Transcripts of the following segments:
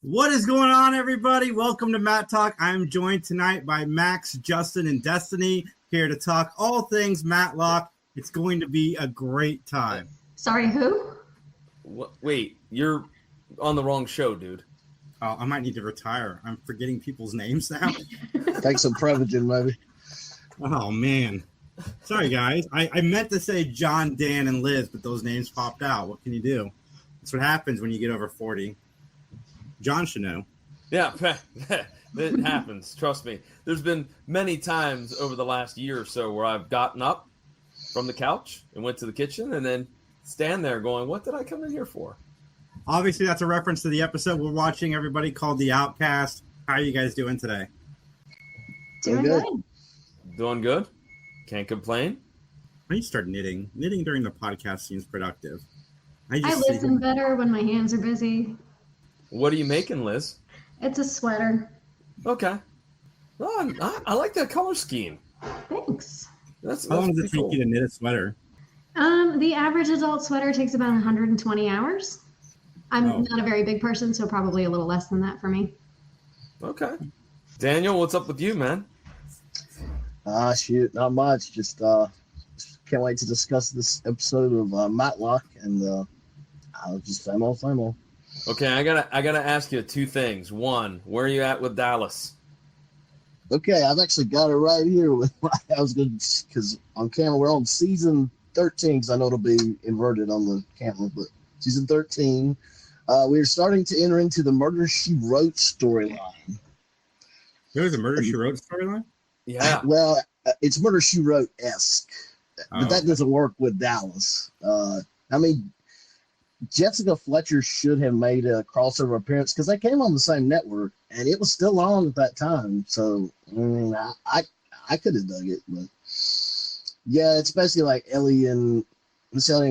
What is going on, everybody? Welcome to Mattalk. I'm joined tonight by Max, Justin, and Destiny here to talk all things Matlock. It's going to be a great time. Sorry, who? Wait, you're on the wrong show, dude. Oh, I might need to retire. I'm forgetting people's names now. Take some Prevagen, maybe. Oh, man. Sorry, guys. I meant to say John, Dan, and Liz, but those names popped out. What can you do? That's what happens when you get over 40. John should know. Yeah, it happens. Trust me. There's been many times over the last year or so where I've gotten up from the couch and went to the kitchen and then stand there going, what did I come in here for? Obviously, that's a reference to the episode we're watching, everybody, called The Outcast. How are you guys doing today? Doing good. Doing good. Can't complain. I need to start knitting. Knitting during the podcast seems productive. I listen better when my hands are busy. What are you making, Liz? It's a sweater. Okay. Well, I like that color scheme. Thanks. How long does it take you to knit a sweater? The average adult sweater takes about 120 hours. I'm not a very big person, so probably a little less than that for me. Okay. Daniel, what's up with you, man? Shoot, not much. Just can't wait to discuss this episode of Matlock, and I'll just same old. Okay, I gotta ask you two things. One, where are you at with Dallas? Okay, I've actually got it right here. I was good because on camera we're on season 13. Because I know it'll be inverted on the camera, but season 13. We're starting to enter into the Murder She Wrote storyline. There's a Murder She Wrote storyline? Yeah. Well, it's Murder She Wrote-esque, but that doesn't work with Dallas. I mean, Jessica Fletcher should have made a crossover appearance because they came on the same network and it was still on at that time. So I could have dug it, but yeah, it's basically like Ellie and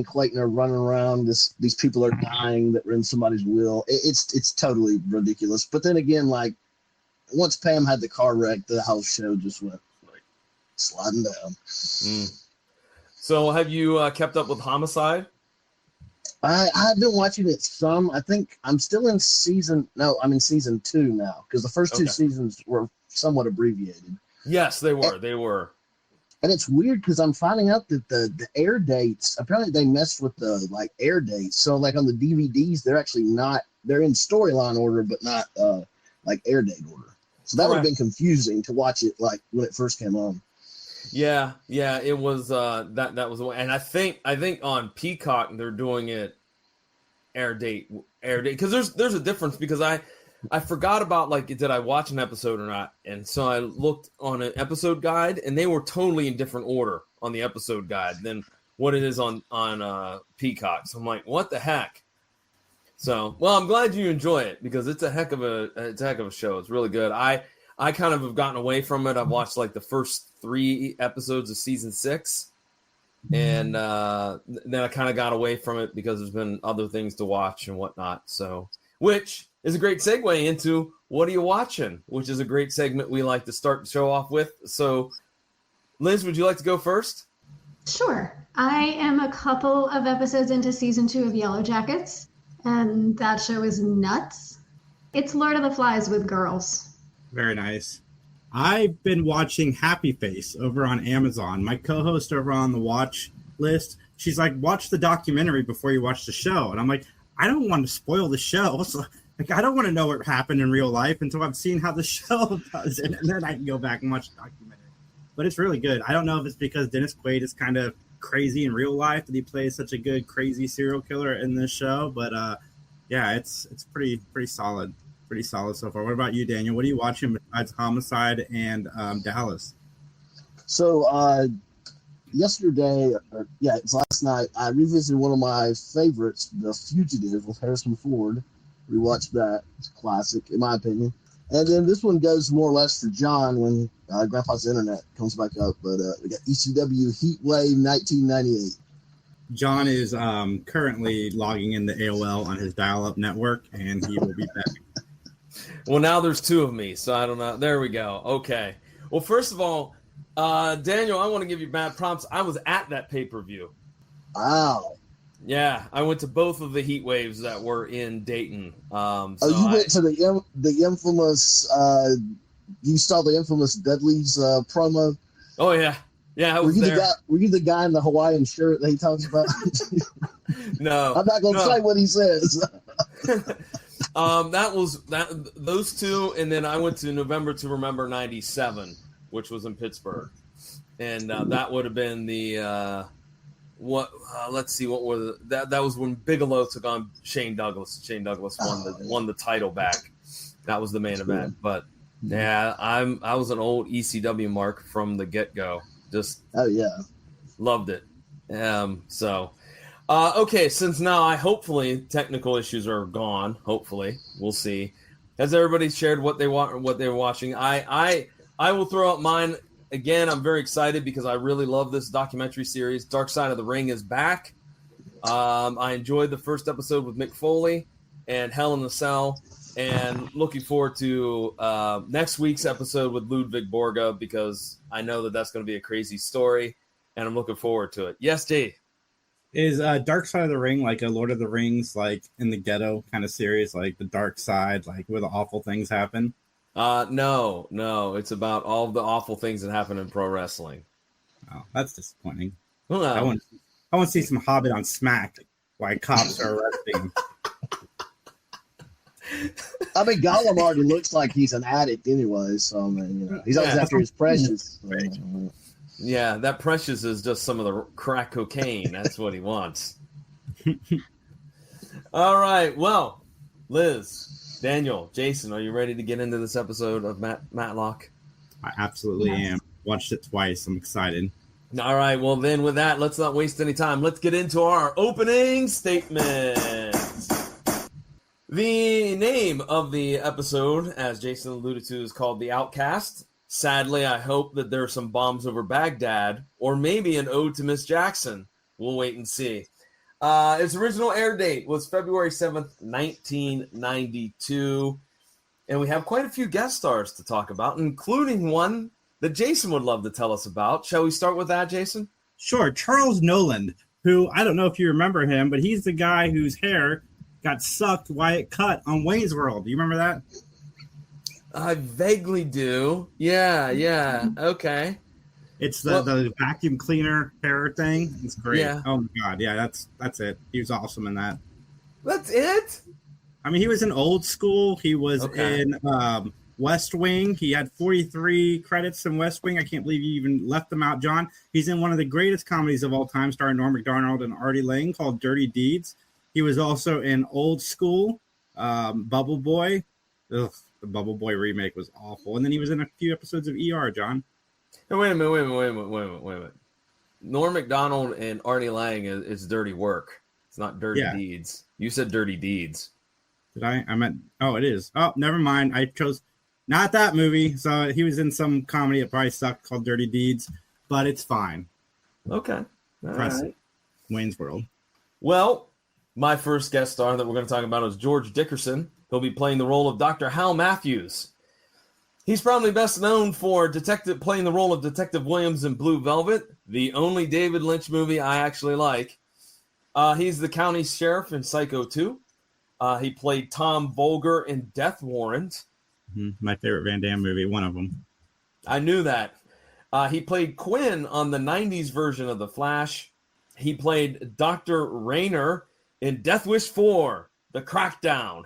Clayton are running around. These people are dying that were in somebody's will. It's totally ridiculous. But then again, like once Pam had the car wreck, the whole show just went like sliding down. So have you kept up with Homicide? I've been watching it some. I think I'm still in season 2 now because the first two seasons were somewhat abbreviated. Yes, they were. And it's weird because I'm finding out that the air dates, apparently they messed with the like air dates. So like on the DVDs, they're actually not, they're in storyline order, but not like air date order. So that would have been confusing to watch it like when it first came on. Yeah, it was that was the one. And I think on Peacock they're doing it air date because there's a difference because I forgot about like did I watch an episode or not, and so I looked on an episode guide and they were totally in different order on the episode guide than what it is on Peacock. So I'm like, what the heck? So well, I'm glad you enjoy it because it's a heck of a show. It's really good. I kind of have gotten away from it. I've watched like the first 3 episodes of season 6, and then I kind of got away from it because there's been other things to watch and whatnot. So, which is a great segue into what are you watching, which is a great segment we like to start the show off with. So, Liz, would you like to go first? Sure. I am a couple of episodes into season 2 of Yellow Jackets, and that show is nuts. It's Lord of the Flies with girls. Very nice. I've been watching Happy Face over on Amazon. My co-host over on the watch list, she's like, watch the documentary before you watch the show. And I'm like, I don't want to spoil the show. So, like, I don't want to know what happened in real life until I've seen how the show does. And then I can go back and watch the documentary. But it's really good. I don't know if it's because Dennis Quaid is kind of crazy in real life that he plays such a good, crazy serial killer in this show. But, yeah, it's pretty solid. Pretty solid so far. What about you, Daniel? What are you watching besides Homicide and Dallas? So yesterday, it's last night, I revisited one of my favorites, The Fugitive with Harrison Ford. Rewatched that. It's a classic, in my opinion. And then this one goes more or less for John when Grandpa's Internet comes back up. But we got ECW Heatwave 1998. John is currently logging in the AOL on his dial-up network, and he will be back. Well, now there's 2 of me, so I don't know. There we go. Okay. Well, first of all, Daniel, I want to give you bad prompts. I was at that pay-per-view. Wow. Yeah, I went to both of the heat waves that were in Dayton. Went to the infamous. You saw the infamous Dudley's promo. Oh yeah, I was there. Were you the guy in the Hawaiian shirt that he talks about? No, I'm not going to say what he says. Those two, and then I went to November to Remember '97, which was in Pittsburgh, and that would have been the let's see, what was that was when Bigelow took on Shane Douglas. Shane Douglas won the title back. That was the main event. But yeah, I was an old ECW mark from the get-go. Just loved it. Okay, since now hopefully technical issues are gone. Hopefully, we'll see. Has everybody shared what they want, what they're watching? I will throw out mine again. I'm very excited because I really love this documentary series. Dark Side of the Ring is back. I enjoyed the first episode with Mick Foley and Hell in the Cell, and looking forward to next week's episode with Ludwig Borga because I know that that's going to be a crazy story, and I'm looking forward to it. Yes, Dave. Is Dark Side of the Ring like a Lord of the Rings, like in the ghetto kind of series, like the dark side, like where the awful things happen? No, it's about all the awful things that happen in pro wrestling. Oh, that's disappointing. Well, I want to see some Hobbit on Smack while cops are arresting him. I mean, Gollum already looks like he's an addict anyway, so I mean, he's always after his precious. Yeah, that precious is just some of the crack cocaine. That's what he wants. All right. Well, Liz, Daniel, Jason, are you ready to get into this episode of Matlock? I absolutely am. Watched it twice. I'm excited. All right. Well, then with that, let's not waste any time. Let's get into our opening statement. The name of the episode, as Jason alluded to, is called The Outcast. Sadly, I hope that there are some bombs over Baghdad, or maybe an ode to Miss Jackson. We'll wait and see. Its original air date was February 7th, 1992. And we have quite a few guest stars to talk about, including one that Jason would love to tell us about. Shall we start with that, Jason? Sure. Charles Noland, who, I don't know if you remember him, but he's the guy whose hair got sucked while it cut on Wayne's World. Do you remember that? I vaguely do. Yeah. Okay. It's the vacuum cleaner hair thing. It's great. Yeah. Oh my god. Yeah, that's it. He was awesome in that. That's it? I mean, he was in Old School. He was in West Wing. He had 43 credits in West Wing. I can't believe you even left them out, John. He's in one of the greatest comedies of all time, starring Norm Macdonald and Artie Lang, called Dirty Deeds. He was also in Old School, Bubble Boy. Ugh, the Bubble Boy remake was awful. And then he was in a few episodes of ER, John. Hey, wait a minute. Norm Macdonald and Artie Lang is dirty work. It's not Dirty Deeds. You said Dirty Deeds. Did I? I meant, it is. Oh, never mind. I chose not that movie. So he was in some comedy that probably sucked called Dirty Deeds, but it's fine. Okay. All right. Wayne's World. Well, my first guest star that we're going to talk about is George Dickerson. He'll be playing the role of Dr. Hal Matthews. He's probably best known for playing the role of Detective Williams in Blue Velvet, the only David Lynch movie I actually like. He's the county sheriff in Psycho 2. He played Tom Volger in Death Warrant. My favorite Van Damme movie, one of them. I knew that. He played Quinn on the 90s version of The Flash. He played Dr. Rayner in Death Wish 4, The Crackdown,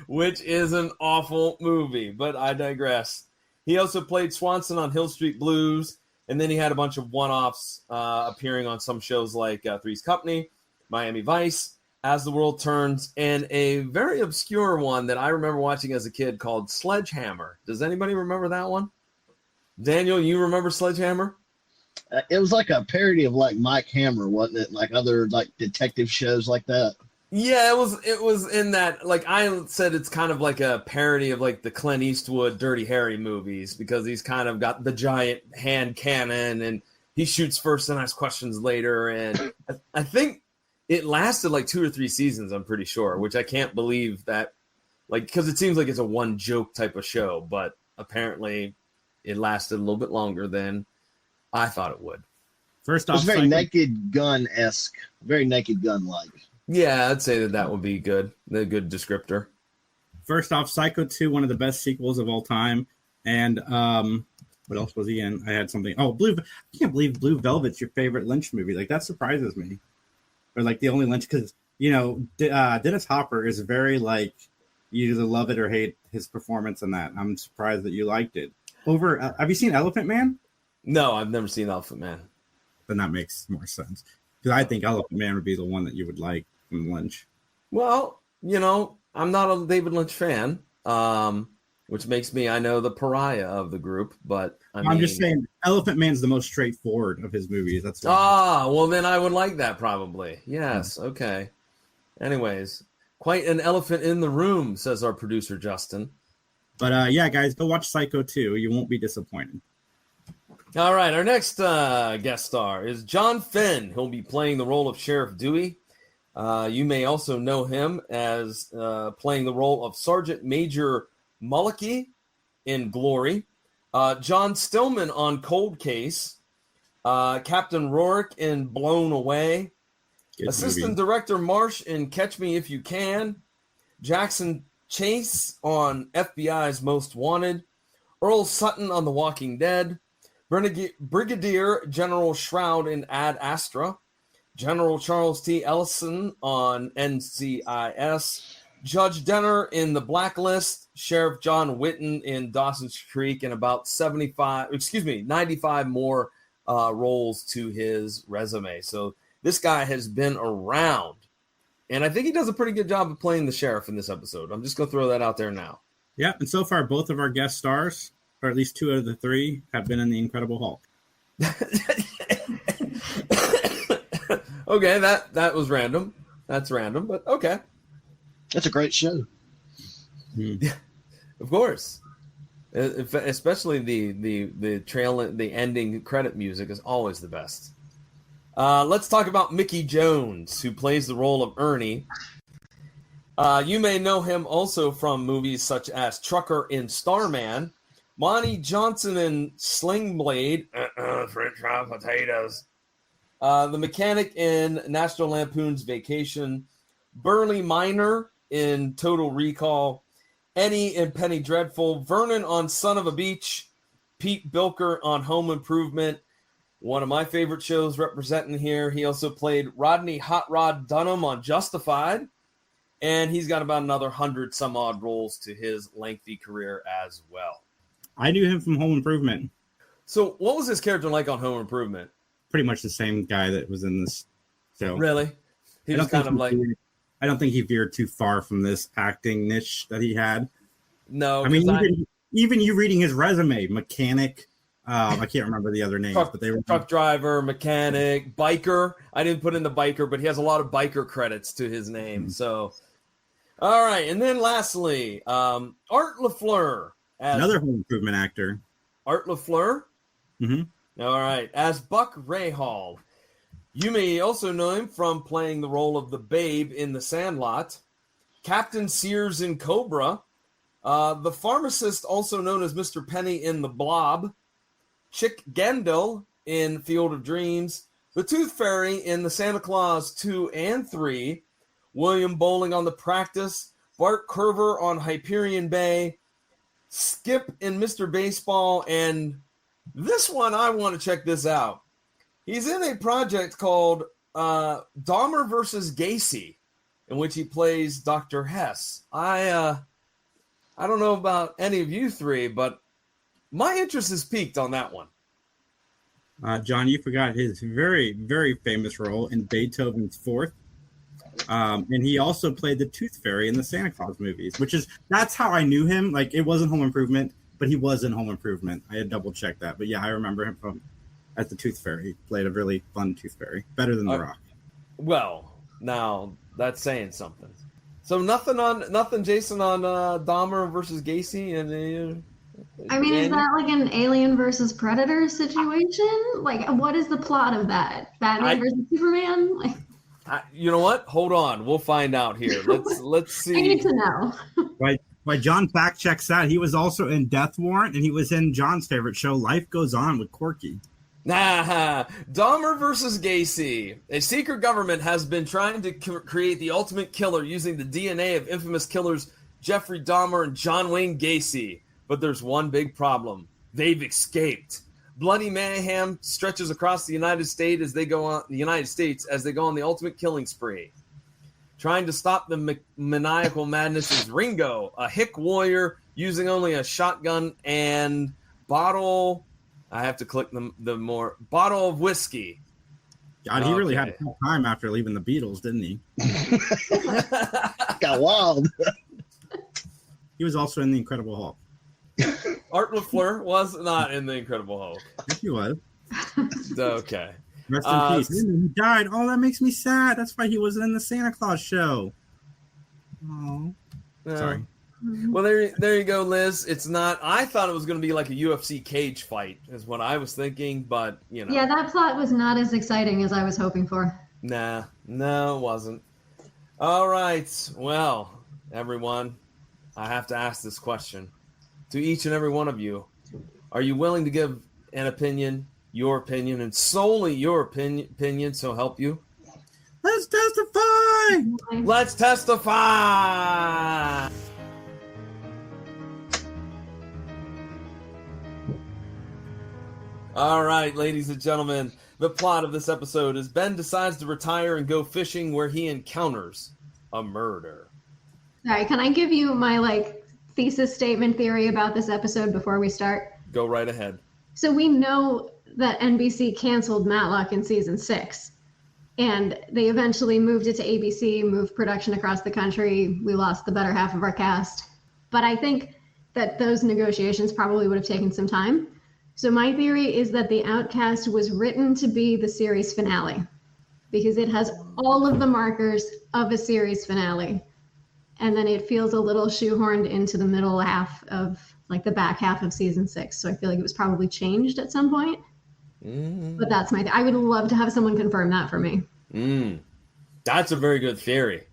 which is an awful movie, but I digress. He also played Swanson on Hill Street Blues, and then he had a bunch of one-offs appearing on some shows like Three's Company, Miami Vice, As the World Turns, and a very obscure one that I remember watching as a kid called Sledgehammer. Does anybody remember that one? Daniel, you remember Sledgehammer? It was like a parody of like Mike Hammer, wasn't it? Like other like detective shows like that. Yeah, it was in that, like I said, it's kind of like a parody of like the Clint Eastwood Dirty Harry movies, because he's kind of got the giant hand cannon and he shoots first and asks questions later. And I think it lasted like 2 or 3 seasons, I'm pretty sure, which I can't believe that, like, because it seems like it's a one joke type of show, but apparently it lasted a little bit longer than I thought it would. First It's off, very Psycho, Naked Gun-esque, very Naked Gun-like. Yeah, I'd say that would be good. A good descriptor. first off, Psycho 2, one of the best sequels of all time. And what else was he in? I had something. Oh, I can't believe Blue Velvet's your favorite Lynch movie. Like, that surprises me. Or like the only Lynch, because Dennis Hopper is very like, you either love it or hate his performance in that. I'm surprised that you liked it. Have you seen Elephant Man? No, I've never seen Elephant Man. Then that makes more sense, because I think Elephant Man would be the one that you would like from Lynch. Well, I'm not a David Lynch fan, which makes me, I know, the pariah of the group. But I'm just saying, Elephant Man's the most straightforward of his movies. That's well, then I would like that probably. Yes, okay. Anyways, quite an elephant in the room, says our producer Justin. But yeah, guys, go watch Psycho 2. You won't be disappointed. All right, our next guest star is John Finn. He'll be playing the role of Sheriff Dewey. You may also know him as playing the role of Sergeant Major Mullicky in Glory. John Stillman on Cold Case. Captain Rourke in Blown Away. Good Assistant movie. Director Marsh in Catch Me If You Can. Jackson Chase on FBI's Most Wanted. Earl Sutton on The Walking Dead. Brigadier General Shroud in Ad Astra. General Charles T. Ellison on NCIS. Judge Denner in The Blacklist. Sheriff John Witten in Dawson's Creek, and about 95 more roles to his resume. So this guy has been around, and I think he does a pretty good job of playing the sheriff in this episode. I'm just going to throw that out there now. Yeah, and so far, both of our guest stars, or at least 2 out of the 3, have been in The Incredible Hulk. Okay, that was random. That's random, but okay. That's a great show. Of course. Especially the ending credit music is always the best. Let's talk about Mickey Jones, who plays the role of Ernie. You may know him also from movies such as Trucker in Starman, Monty Johnson in Sling Blade, French fried potatoes, the mechanic in National Lampoon's Vacation, Burley Minor in Total Recall, Eddie in Penny Dreadful, Vernon on Son of a Beach, Pete Bilker on Home Improvement, one of my favorite shows representing here. He also played Rodney Hot Rod Dunham on Justified, and he's got about another 100 some odd roles to his lengthy career as well. I knew him from Home Improvement. So what was his character like on Home Improvement? Pretty much the same guy that was in this show. Really? He was kind of like... I don't think he veered too far from this acting niche that he had. No, I mean, even you reading his resume, mechanic, I can't remember the other names, but they were truck driver, mechanic, biker. I didn't put in the biker, but he has a lot of biker credits to his name. Mm-hmm. So, all right, and then lastly, Art LaFleur, another Home Improvement actor. Art LaFleur. Mm-hmm. All right, as Buck Rahal. You may also know him from playing the role of the Babe in The Sandlot, Captain Sears in Cobra, the pharmacist also known as Mr. Penny in The Blob, Chick Gendel in Field of Dreams, the Tooth Fairy in The Santa Claus 2 and 3, William Bowling on The Practice, Bart Curver on Hyperion Bay, Skip in Mr. Baseball, and this one, I want to check this out. He's in a project called Dahmer versus Gacy, in which he plays Dr. Hess. I don't know about any of you 3, but my interest is piqued on that one. John, you forgot his very, very famous role in Beethoven's Fourth. And he also played the Tooth Fairy in the Santa Claus movies, that's how I knew him. Like, it wasn't Home Improvement, but he was in Home Improvement. I had double checked that. But yeah, I remember him as the Tooth Fairy. He played a really fun Tooth Fairy, better than The Rock. Well, now that's saying something. So nothing, Jason, on Dahmer versus Gacy, and I mean, is that like an Alien versus Predator situation? Like, what is the plot of that? Batman versus Superman? Like, you know what? Hold on, we'll find out here. Let's see. I need to know. Why John fact checks that, he was also in Death Warrant, and he was in John's favorite show, Life Goes On, with Corky. Nah, Dahmer versus Gacy. A secret government has been trying to create the ultimate killer using the DNA of infamous killers Jeffrey Dahmer and John Wayne Gacy. But there's one big problem. They've escaped. Bloody mayhem stretches across the United States as they go on the ultimate killing spree. Trying to stop the maniacal madness is Ringo, a hick warrior using only a shotgun and bottle. I have to click the more bottle of whiskey. God, he really had a tough time after leaving the Beatles, didn't he? Got wild. He was also in The Incredible Hulk. Art LaFleur was not in The Incredible Hulk. Yes, he was. Okay. Rest in peace. He died. Oh, that makes me sad. That's why he wasn't in the Santa Claus show. Oh, sorry. Well, there you go, Liz. It's not. I thought it was going to be like a UFC cage fight, is what I was thinking. But you know, Yeah, that plot was not as exciting as I was hoping for. Nah, no, it wasn't. All right. Well, everyone, I have to ask this question to each and every one of you. Are you willing to give an opinion, your opinion, and solely your opinion, so help you? Let's testify! Let's testify! All right, ladies and gentlemen, the plot of this episode is Ben decides to retire and go fishing where he encounters a murder. All right, can I give you my thesis statement theory about this episode before we start? Go right ahead. So we know that NBC canceled Matlock in season 6, and they eventually moved it to ABC, moved production across the country. We lost the better half of our cast. But I think that those negotiations probably would have taken some time. So my theory is that the Outcast was written to be the series finale because it has all of the markers of a series finale. And then it feels a little shoehorned into the middle half of the back half of season 6. So I feel like it was probably changed at some point. But that's I would love to have someone confirm that for me. That's a very good theory.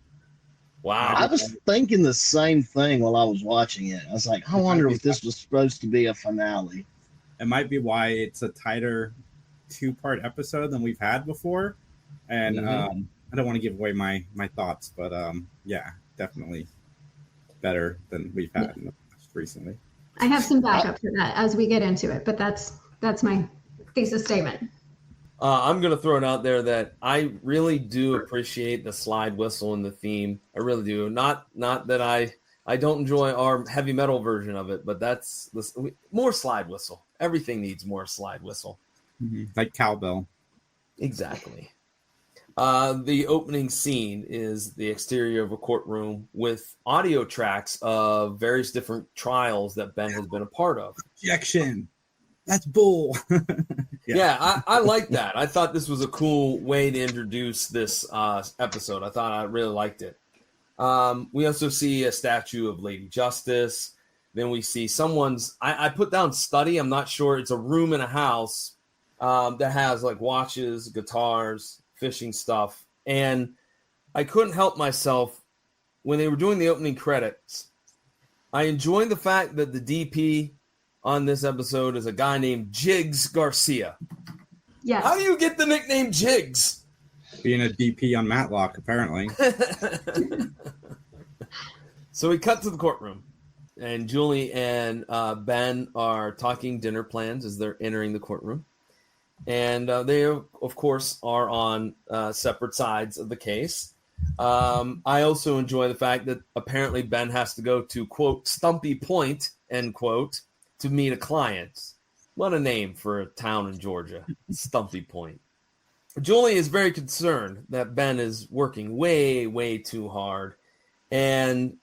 Wow. I was thinking the same thing while I was watching it. I was like, I wonder if this was supposed to be a finale. It might be why it's a tighter 2-part episode than we've had before. And I don't want to give away my thoughts, but yeah, definitely better than we've had recently. I have some backup for that as we get into it, but that's my thesis statement. I'm going to throw it out there that I really do appreciate the slide whistle in the theme. I really do. Not that I don't enjoy our heavy metal version of it, but that's more slide whistle. Everything needs more slide whistle. Like cowbell. Exactly. The opening scene is the exterior of a courtroom with audio tracks of various different trials that Ben has been a part of. Objection. That's bull. Yeah, I like that. I thought this was a cool way to introduce this episode. I really liked it. We also see a statue of Lady Justice. Then we see someone's, I put down study. I'm not sure. It's a room in a house that has watches, guitars, fishing stuff. And I couldn't help myself when they were doing the opening credits. I enjoyed the fact that the DP on this episode is a guy named Jiggs Garcia. Yes. How do you get the nickname Jiggs? Being a DP on Matlock, apparently. So we cut to the courtroom, and Julie and Ben are talking dinner plans as they're entering the courtroom. And they, of course, are on separate sides of the case. I also enjoy the fact that apparently Ben has to go to, quote, Stumpy Point, end quote, to meet a client. What a name for a town in Georgia, Stumpy Point. Julie is very concerned that Ben is working way, way too hard. And,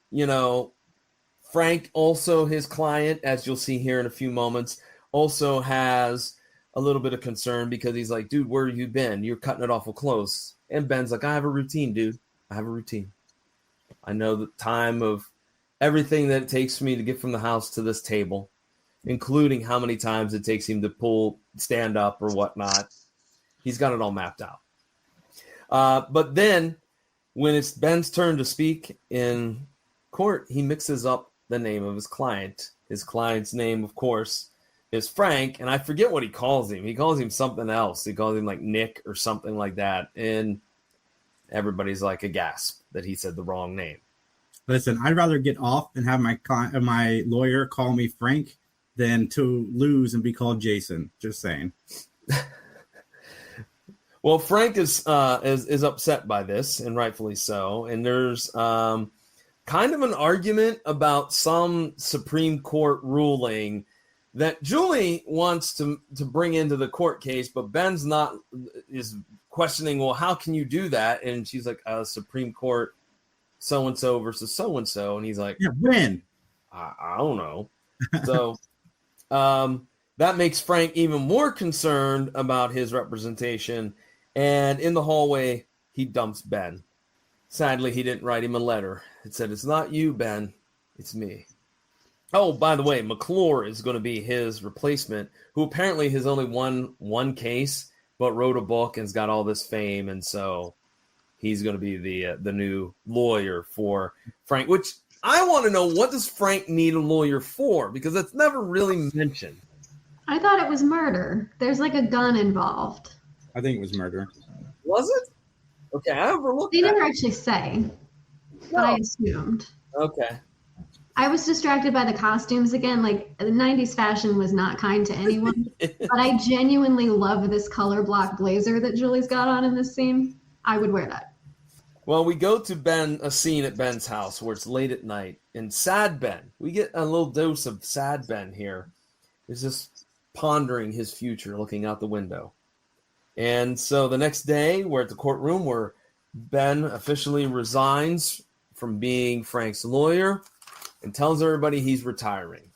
Frank, also his client, as you'll see here in a few moments, also has a little bit of concern because he's like, dude, where have you been? You're cutting it awful close. And Ben's like, I have a routine, dude. I have a routine. I know the time of everything that it takes for me to get from the house to this table, including how many times it takes him to stand up or whatnot. He's got it all mapped out. But then when it's Ben's turn to speak in court, he mixes up the name of his client. His client's name, of course, is Frank, and I forget what he calls him. He calls him something else. He calls him like Nick or something like that. And everybody's like aghast that he said the wrong name. Listen, I'd rather get off and have my lawyer call me Frank than to lose and be called Jason. Just saying. Well, Frank is upset by this, and rightfully so. And there's kind of an argument about some Supreme Court ruling that Julie wants to bring into the court case, but Ben's is questioning, well, how can you do that? And she's like, Supreme Court so-and-so versus so-and-so. And he's like, yeah, when? I don't know. So that makes Frank even more concerned about his representation. And in the hallway, he dumps Ben. Sadly, he didn't write him a letter. It said, it's not you, Ben. It's me. Oh, by the way, McClure is going to be his replacement, who apparently has only won one case, but wrote a book and's got all this fame. And so he's going to be the new lawyer for Frank, which I want to know, what does Frank need a lawyer for? Because it's never really mentioned. I thought it was murder. There's like a gun involved. I think it was murder. Was it? Okay, I overlooked They that. never actually say, but I assumed. Okay. I was distracted by the costumes again. Like, the 90s fashion was not kind to anyone. But I genuinely love this color block blazer that Julie's got on in this scene. I would wear that. Well, we go to a scene at Ben's house where it's late at night. And sad Ben, we get a little dose of sad Ben here. He's just pondering his future, looking out the window. And so the next day, we're at the courtroom where Ben officially resigns from being Frank's lawyer and tells everybody he's retiring.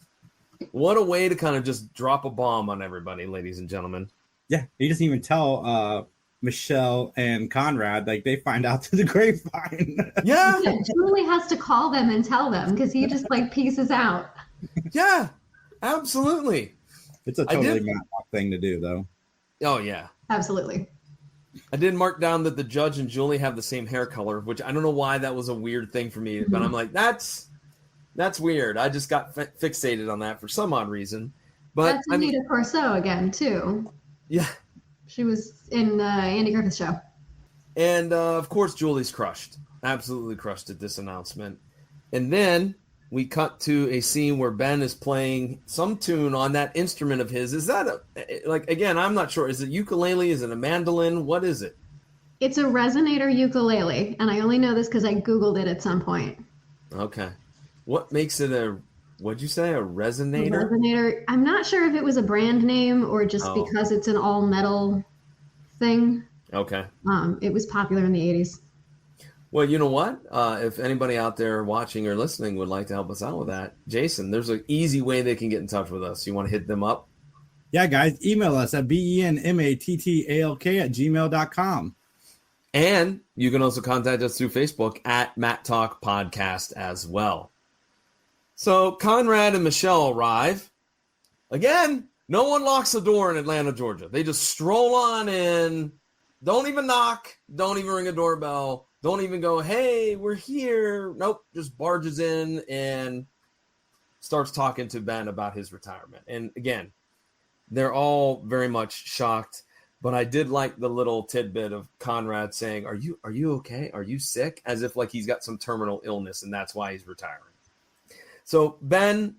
What a way to kind of just drop a bomb on everybody, ladies and gentlemen. Yeah, he doesn't even tell Michelle and Conrad. Like, they find out through the grapevine. Yeah. Julie has to call them and tell them because he just like pieces out. Yeah, absolutely. It's a totally Matlock thing to do, though. Oh, yeah. Absolutely. I did mark down that the judge and Julie have the same hair color, which I don't know why that was a weird thing for me, but I'm like, that's weird. I just got fixated on that for some odd reason. But that's Anita Corso again, too. Yeah. She was in Andy Griffith's show. And, of course, Julie's crushed. Absolutely crushed at this announcement. And then we cut to a scene where Ben is playing some tune on that instrument of his. Is that again, I'm not sure. Is it ukulele? Is it a mandolin? What is it? It's a resonator ukulele. And I only know this because I Googled it at some point. Okay. What makes it what'd you say? A resonator? Resonator. I'm not sure if it was a brand name or just because it's an all metal thing. Okay. It was popular in the 80s. Well, you know what? If anybody out there watching or listening would like to help us out with that, Jason, there's an easy way they can get in touch with us. You want to hit them up? Yeah, guys, email us at benmattalk@gmail.com. And you can also contact us through Facebook at Mattalk Podcast as well. So Conrad and Michelle arrive. Again, no one locks the door in Atlanta, Georgia. They just stroll on in, don't even knock, don't even ring a doorbell. Don't even go, hey, we're here. Nope, just barges in and starts talking to Ben about his retirement. And again, they're all very much shocked. But I did like the little tidbit of Conrad saying, are you okay? Are you sick? As if like he's got some terminal illness and that's why he's retiring. So Ben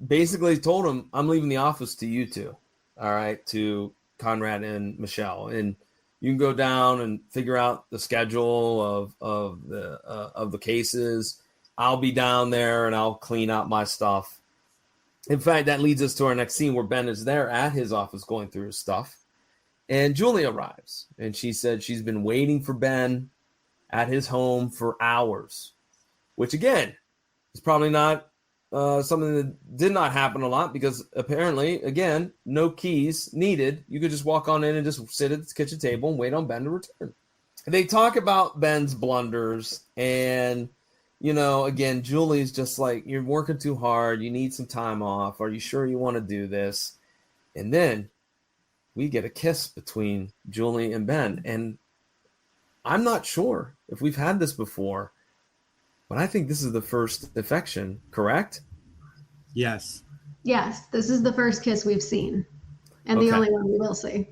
basically told him, I'm leaving the office to you two. All right, to Conrad and Michelle. And you can go down and figure out the schedule of the cases. I'll be down there and I'll clean out my stuff. In fact, that leads us to our next scene where Ben is there at his office going through his stuff. And Julie arrives. And she said she's been waiting for Ben at his home for hours. Which, again, is probably not something that did not happen a lot because apparently, again, no keys needed. You could just walk on in and just sit at the kitchen table and wait on Ben to return. They talk about Ben's blunders and, you know, again, Julie's just like, you're working too hard. You need some time off. Are you sure you want to do this? And then we get a kiss between Julie and Ben. And I'm not sure if we've had this before, but I think this is the first affection, correct? Yes. Yes, this is the first kiss we've seen, and the only one we will see.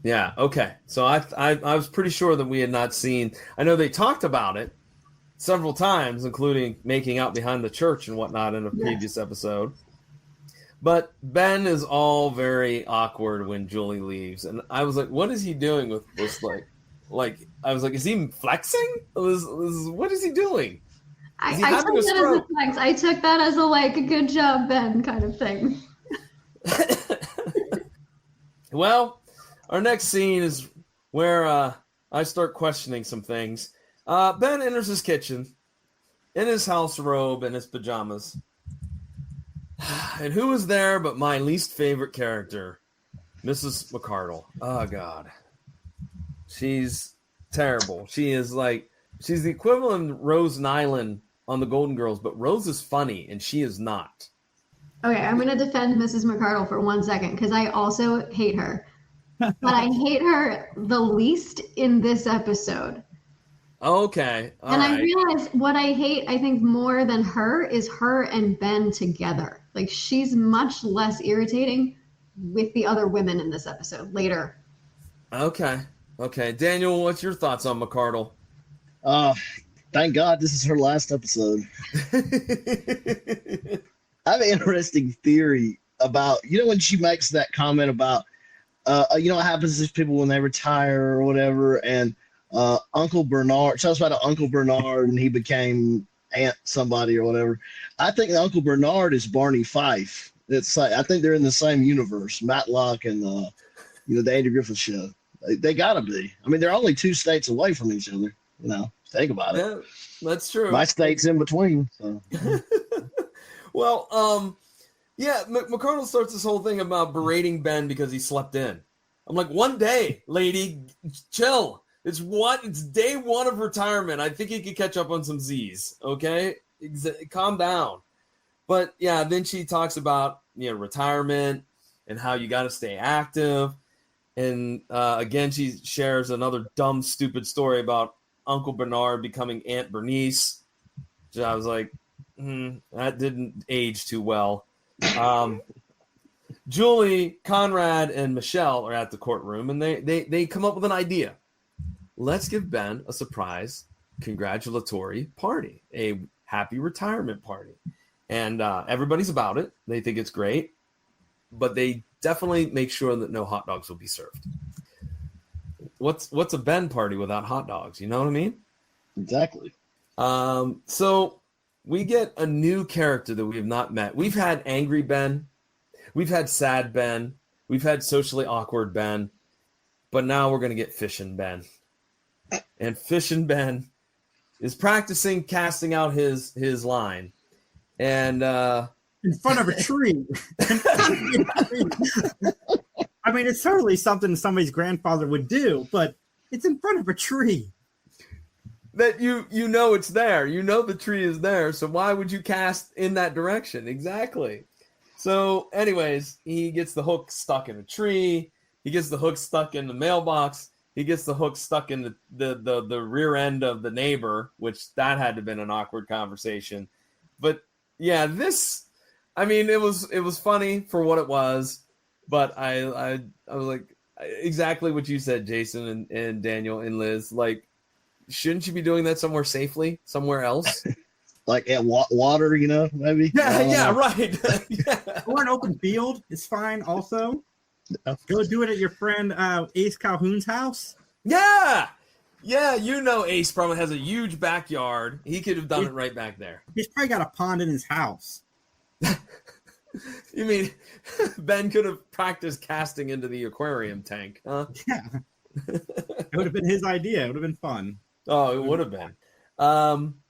Yeah. Okay. So I was pretty sure that we had not seen. I know they talked about it several times, including making out behind the church and whatnot in a previous episode. But Ben is all very awkward when Julie leaves, and I was like, "What is he doing with this?" Like I was like, "Is he flexing? What is he doing?" I took that as a flex. I took that as a good job, Ben, kind of thing. Well, our next scene is where I start questioning some things. Ben enters his kitchen in his house robe and his pajamas. And who is there but my least favorite character, Mrs. McCardle. Oh, God. She's terrible. She's the equivalent of Rose Nyland on The Golden Girls, but Rose is funny, and she is not. Okay, I'm going to defend Mrs. McCardle for 1 second, because I also hate her. But I hate her the least in this episode. Okay. All right. I realize what I hate, I think, more than her is her and Ben together. She's much less irritating with the other women in this episode later. Okay. Daniel, what's your thoughts on McCardle? Thank God this is her last episode. I have an interesting theory about, when she makes that comment about, what happens to people when they retire or whatever, and Uncle Bernard, talks about Uncle Bernard and he became Aunt somebody or whatever. I think Uncle Bernard is Barney Fife. I think they're in the same universe, Matlock and the Andy Griffith Show. They gotta be. I mean, they're only 2 states away from each other. Think about it. Yeah, that's true. My state's in between. So. Well, McCardle starts this whole thing about berating Ben because he slept in. I'm like, one day, lady, chill. It's day 1 of retirement. I think he could catch up on some Z's. Okay, calm down. But yeah, then she talks about retirement and how you got to stay active. And again, she shares another dumb, stupid story about Uncle Bernard becoming Aunt Bernice. So I was like, that didn't age too well. Julie, Conrad, and Michelle are at the courtroom, and they come up with an idea. Let's give Ben a surprise congratulatory party, a happy retirement party. And everybody's about it. They think it's great, but they definitely make sure that no hot dogs will be served. What's a Ben party without hot dogs? You know what I mean? Exactly. So we get a new character that we have not met. We've had angry Ben. We've had sad Ben. We've had socially awkward Ben. But now we're going to get Fishin' Ben. And Fishin' Ben is practicing casting out his line. And in front of a tree. I mean, it's certainly something somebody's grandfather would do, but it's in front of a tree. That you know it's there. You know the tree is there, so why would you cast in that direction? Exactly. So anyways, he gets the hook stuck in a tree. He gets the hook stuck in the mailbox. He gets the hook stuck in the rear end of the neighbor, which that had to have been an awkward conversation. But yeah, it was funny for what it was, but I was like, exactly what you said, Jason and Daniel and Liz. Like, shouldn't you be doing that somewhere safely, somewhere else? Like at water, maybe? Yeah, right. Yeah. Or an open field is fine also. Go do it at your friend Ace Calhoun's house. Yeah. Yeah, Ace probably has a huge backyard. He could have done it right back there. He's probably got a pond in his house. You mean Ben could have practiced casting into the aquarium tank, huh? Yeah. It would have been his idea. It would have been fun. Oh, it would have been.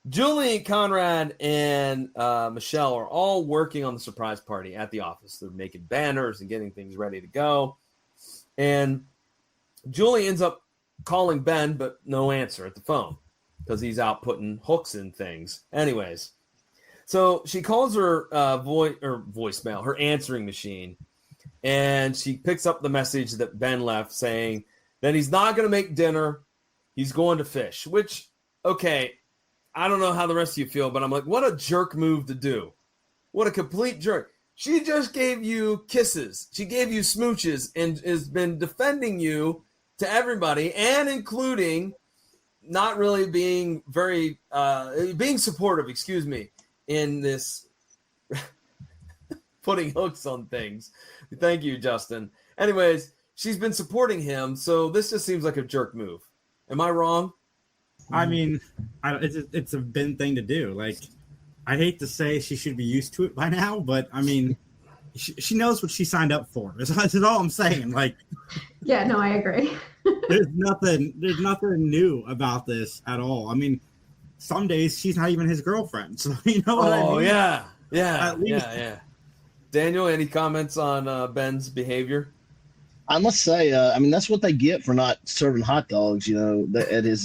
Julie, Conrad, and Michelle are all working on the surprise party at the office. They're making banners and getting things ready to go. And Julie ends up calling Ben, but no answer at the phone because he's out putting hooks in things. Anyways, so she calls her voicemail, her answering machine, and she picks up the message that Ben left saying that he's not going to make dinner. He's going to fish, which, okay, I don't know how the rest of you feel, but I'm like, what a jerk move to do. What a complete jerk. She just gave you kisses. She gave you smooches and has been defending you to everybody, and including not really being very being supportive, excuse me, in this putting hooks on things. Thank you, Justin. Anyways, she's been supporting him, so this just seems like a jerk move. Am I wrong? I mean, it's a Ben thing to do. Like, I hate to say she should be used to it by now, but I mean, she knows what she signed up for. That's all I'm saying. Like, Yeah, no, I agree. there's nothing new about this at all. I mean, some days she's not even his girlfriend. So you know what I mean? Oh yeah. Daniel, any comments on Ben's behavior? I must say, I mean, that's what they get for not serving hot dogs, at his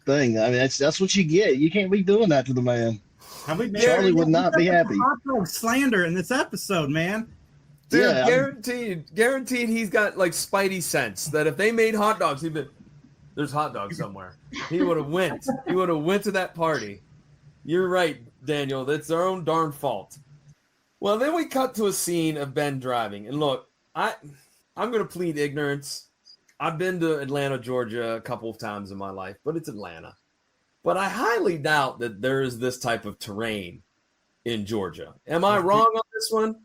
thing. I mean, that's what you get. You can't be doing that to the man. Charlie would not be happy. Hot dog slander in this episode, man. Dude, Yeah, guaranteed he's got like spidey sense that if they made hot dogs, he'd be, there's hot dogs somewhere. He would have went. He would have went to that party. You're right, Daniel. That's their own darn fault. Well, then we cut to a scene of Ben driving. And look, I'm going to plead ignorance. I've been to Atlanta, Georgia a couple of times in my life, but it's Atlanta. But I highly doubt that there is this type of terrain in Georgia. Am I wrong on this one?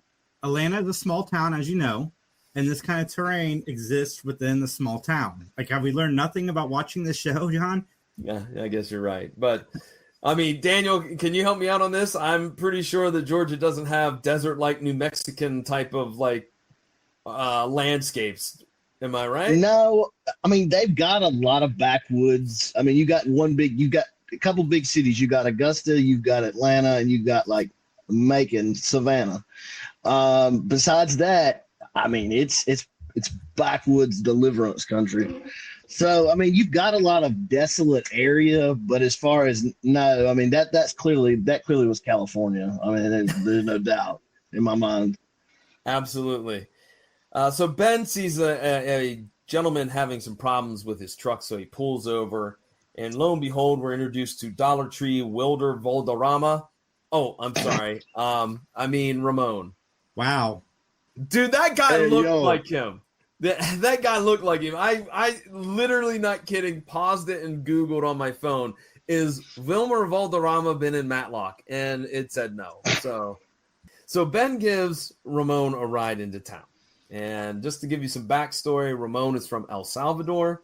Atlanta is a small town, as you know, and this kind of terrain exists within the small town. Like, have we learned nothing about watching this show, John? Yeah, I guess you're right. But, I mean, Daniel, can you help me out on this? I'm pretty sure that Georgia doesn't have desert-like New Mexican type of, like, landscapes. Am I right? No, I mean, they've got a lot of backwoods. I mean, you got a couple big cities. You got Augusta, you've got Atlanta, and you've got, like, Macon, Savannah. Besides that, I mean, it's backwoods deliverance country. So, I mean, you've got a lot of desolate area, but as far as no, I mean, that clearly was California. I mean, there's no doubt in my mind. Absolutely. So Ben sees a gentleman having some problems with his truck, so he pulls over, and lo and behold, we're introduced to Dollar Tree Wilder Valderrama. Oh, I'm sorry. I mean Ramon. Wow. Dude, that guy looked yo. like him. That guy looked like him. I literally, not kidding, paused it and Googled on my phone, is Wilmer Valderrama been in Matlock? And it said no. So Ben gives Ramon a ride into town. And just to give you some backstory, Ramon is from El Salvador.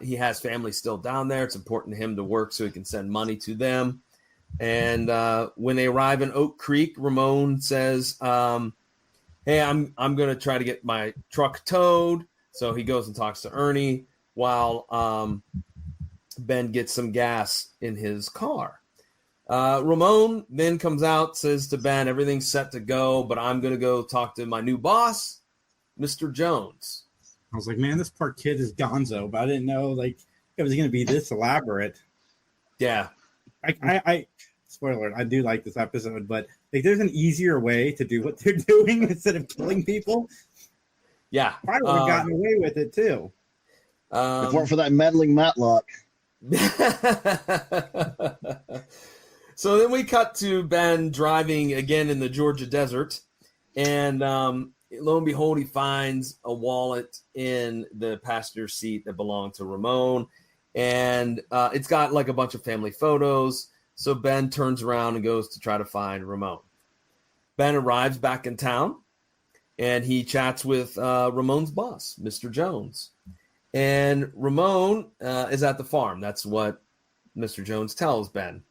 He has family still down there. It's important to him to work so he can send money to them. And when they arrive in Oak Creek, Ramon says, hey, I'm going to try to get my truck towed. So he goes and talks to Ernie while Ben gets some gas in his car. Ramon then comes out, says to Ben, everything's set to go, but I'm going to go talk to my new boss, Mr. Jones. I was like, man, this poor kid is gonzo, but I didn't know like it was going to be this elaborate. Yeah. I spoiler alert, I do like this episode, but like there's an easier way to do what they're doing instead of killing people. Yeah. Probably would have gotten away with it too. If it weren't for that meddling Matlock. So then we cut to Ben driving again in the Georgia desert, and lo and behold, he finds a wallet in the passenger seat that belonged to Ramon, and it's got like a bunch of family photos. So Ben turns around and goes to try to find Ramon. Ben arrives back in town, and he chats with Ramon's boss, Mr. Jones. And Ramon is at the farm. That's what Mr. Jones tells Ben.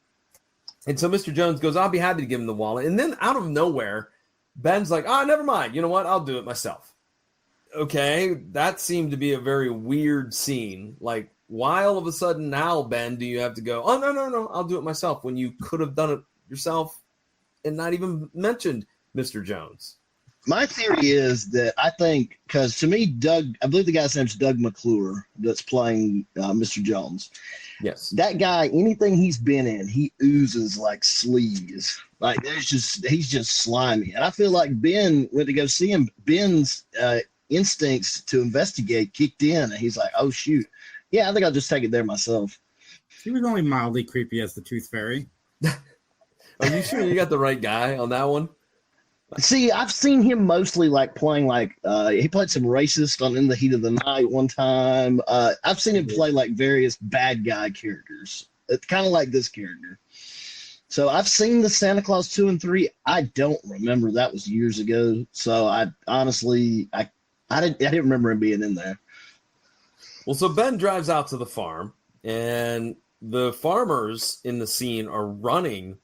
And so Mr. Jones goes, I'll be happy to give him the wallet. And then out of nowhere, Ben's like, never mind. You know what? I'll do it myself. Okay, that seemed to be a very weird scene. Like, why all of a sudden now, Ben, do you have to go, oh, no, I'll do it myself, when you could have done it yourself and not even mentioned Mr. Jones? My theory is that I think, because to me, I believe the guy's name's Doug McClure that's playing Mr. Jones. Yes. That guy, anything he's been in, he oozes like sleaze. Like he's just slimy. And I feel like Ben went to go see him. Ben's instincts to investigate kicked in, and he's like, oh shoot. Yeah, I think I'll just take it there myself. He was only mildly creepy as the Tooth Fairy. Are you sure you got the right guy on that one? See, I've seen him mostly like playing like he played some racist on In the Heat of the Night one time. I've seen him play like various bad guy characters. It's kind of like this character. So I've seen the Santa Claus 2 and 3. I don't remember. That was years ago. So I honestly I didn't remember him being in there. Well, so Ben drives out to the farm, and the farmers in the scene are running,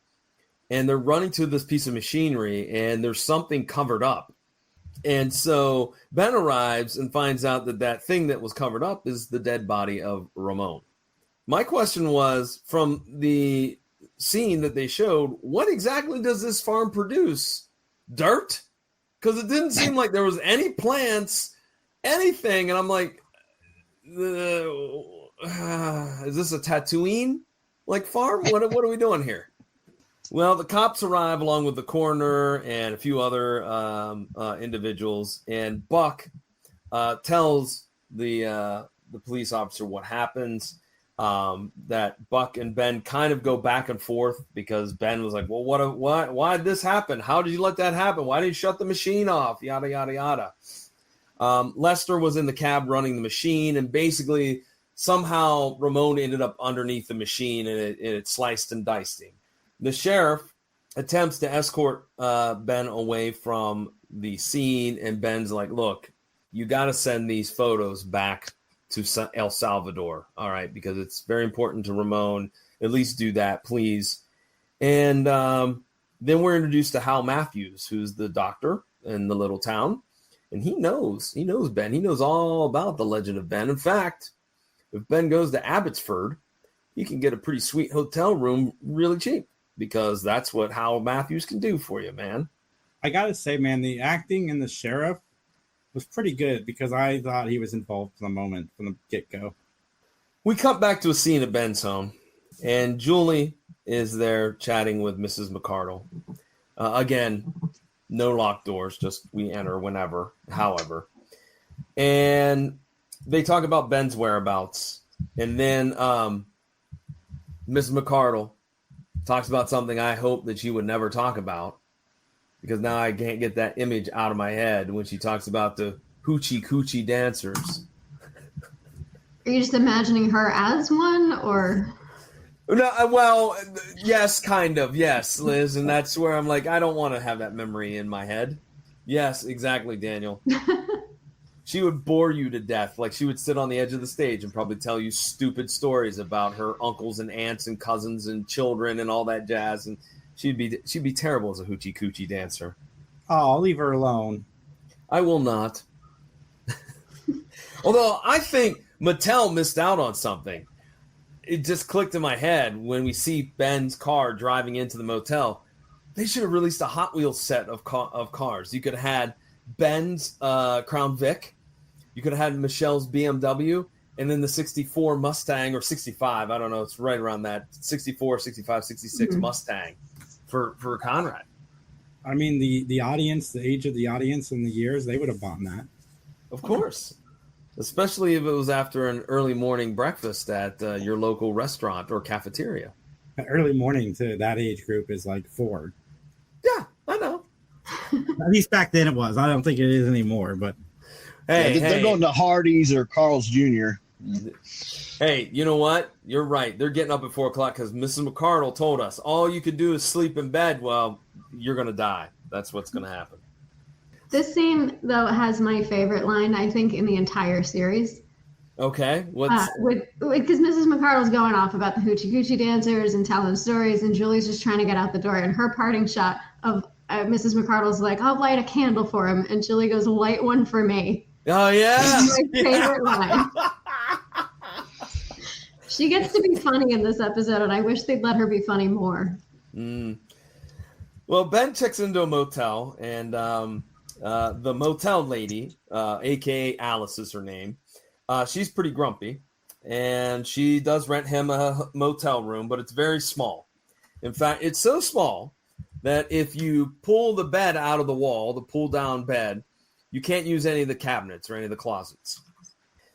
and they're running to this piece of machinery, and there's something covered up. And so Ben arrives and finds out that that thing that was covered up is the dead body of Ramon. My question was, from the scene that they showed, what exactly does this farm produce? Dirt? Because it didn't seem like there was any plants, anything. And I'm like, is this a Tatooine like farm? What are we doing here? Well, the cops arrive along with the coroner and a few other individuals, and Buck tells the police officer what happens. That Buck and Ben kind of go back and forth because Ben was like, well, why did this happen? How did you let that happen? Why did you shut the machine off? Yada, yada, yada. Lester was in the cab running the machine, and basically somehow Ramon ended up underneath the machine, and it sliced and diced him. The sheriff attempts to escort Ben away from the scene, and Ben's like, look, you got to send these photos back to El Salvador, all right, because it's very important to Ramon. At least do that, please. And then we're introduced to Hal Matthews, who's the doctor in the little town. And he knows Ben. He knows all about the legend of Ben. In fact, if Ben goes to Abbotsford, he can get a pretty sweet hotel room really cheap, because that's what Hal Matthews can do for you, man. I gotta say, man, the acting in the sheriff was pretty good, because I thought he was involved from the moment, from the get-go. We cut back to a scene at Ben's home, and Julie is there chatting with Mrs. McCardle. Again, no locked doors, just we enter whenever, however. And they talk about Ben's whereabouts. And then Mrs. McCardle talks about something I hope that she would never talk about, because now I can't get that image out of my head when she talks about the hoochie coochie dancers. Are you just imagining her as one, or? No, well, yes, kind of. Yes, Liz. And that's where I'm like, I don't want to have that memory in my head. Yes, exactly, Daniel. She would bore you to death. Like, she would sit on the edge of the stage and probably tell you stupid stories about her uncles and aunts and cousins and children and all that jazz. And she'd be terrible as a hoochie coochie dancer. Oh, I'll leave her alone. I will not. Although I think Mattel missed out on something. It just clicked in my head when we see Ben's car driving into the motel. They should have released a Hot Wheels set of cars. You could have had Ben's Crown Vic. You could have had Michelle's BMW, and then the 64 Mustang, or 65, I don't know, it's right around that, 64, 65, 66 Mustang for Conrad. I mean, the audience, the age of the audience and the years, they would have bought that. Of course. Especially if it was after an early morning breakfast at your local restaurant or cafeteria. Early morning to that age group is like 4. Yeah, I know. At least back then it was. I don't think it is anymore, but Hey, they're going to Hardee's or Carl's Jr. Hey, you know what? You're right. They're getting up at 4 o'clock because Mrs. McCardle told us all you could do is sleep in bed. Well, you're going to die. That's what's going to happen. This scene, though, has my favorite line, I think, in the entire series. Okay. Because Mrs. McCardle's going off about the hoochie coochie dancers and telling stories, and Julie's just trying to get out the door. And her parting shot of Mrs. McCardle's like, I'll light a candle for him. And Julie goes, light one for me. Oh, yeah. That's my favorite line. She gets to be funny in this episode, and I wish they'd let her be funny more. Well, Ben checks into a motel, and the motel lady, a.k.a. Alice is her name, she's pretty grumpy, and she does rent him a motel room, but it's very small. In fact, it's so small that if you pull the bed out of the wall, the pull-down bed, you can't use any of the cabinets or any of the closets.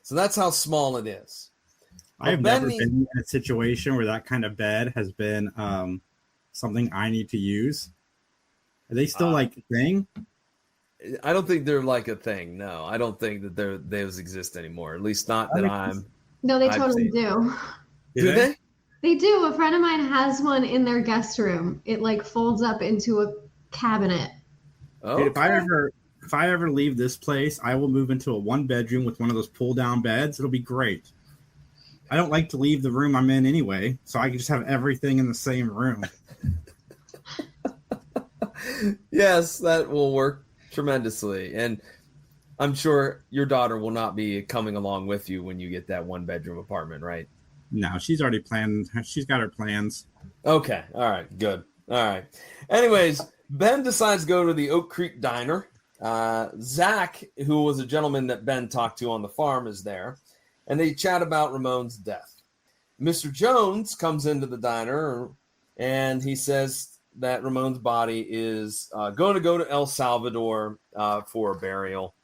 So that's how small it is. I have never been in a situation where that kind of bed has been something I need to use. Are they still like a thing? I don't think they're like a thing. No, I don't think that those exist anymore. At least not that No, they I've totally seen. do. Do they? They do. A friend of mine has one in their guest room. It like folds up into a cabinet. Okay. Dude, if I ever leave this place, I will move into a 1-bedroom with one of those pull-down beds. It'll be great. I don't like to leave the room I'm in anyway, so I can just have everything in the same room. Yes, that will work tremendously. And I'm sure your daughter will not be coming along with you when you get that 1-bedroom apartment, right? No, she's already planned. She's got her plans. Okay. All right. Good. All right. Anyways, Ben decides to go to the Oak Creek Diner. Zach, who was a gentleman that Ben talked to on the farm, is there, and they chat about Ramon's death. Mr. Jones comes into the diner, and he says that Ramon's body is going to go to El Salvador for a burial.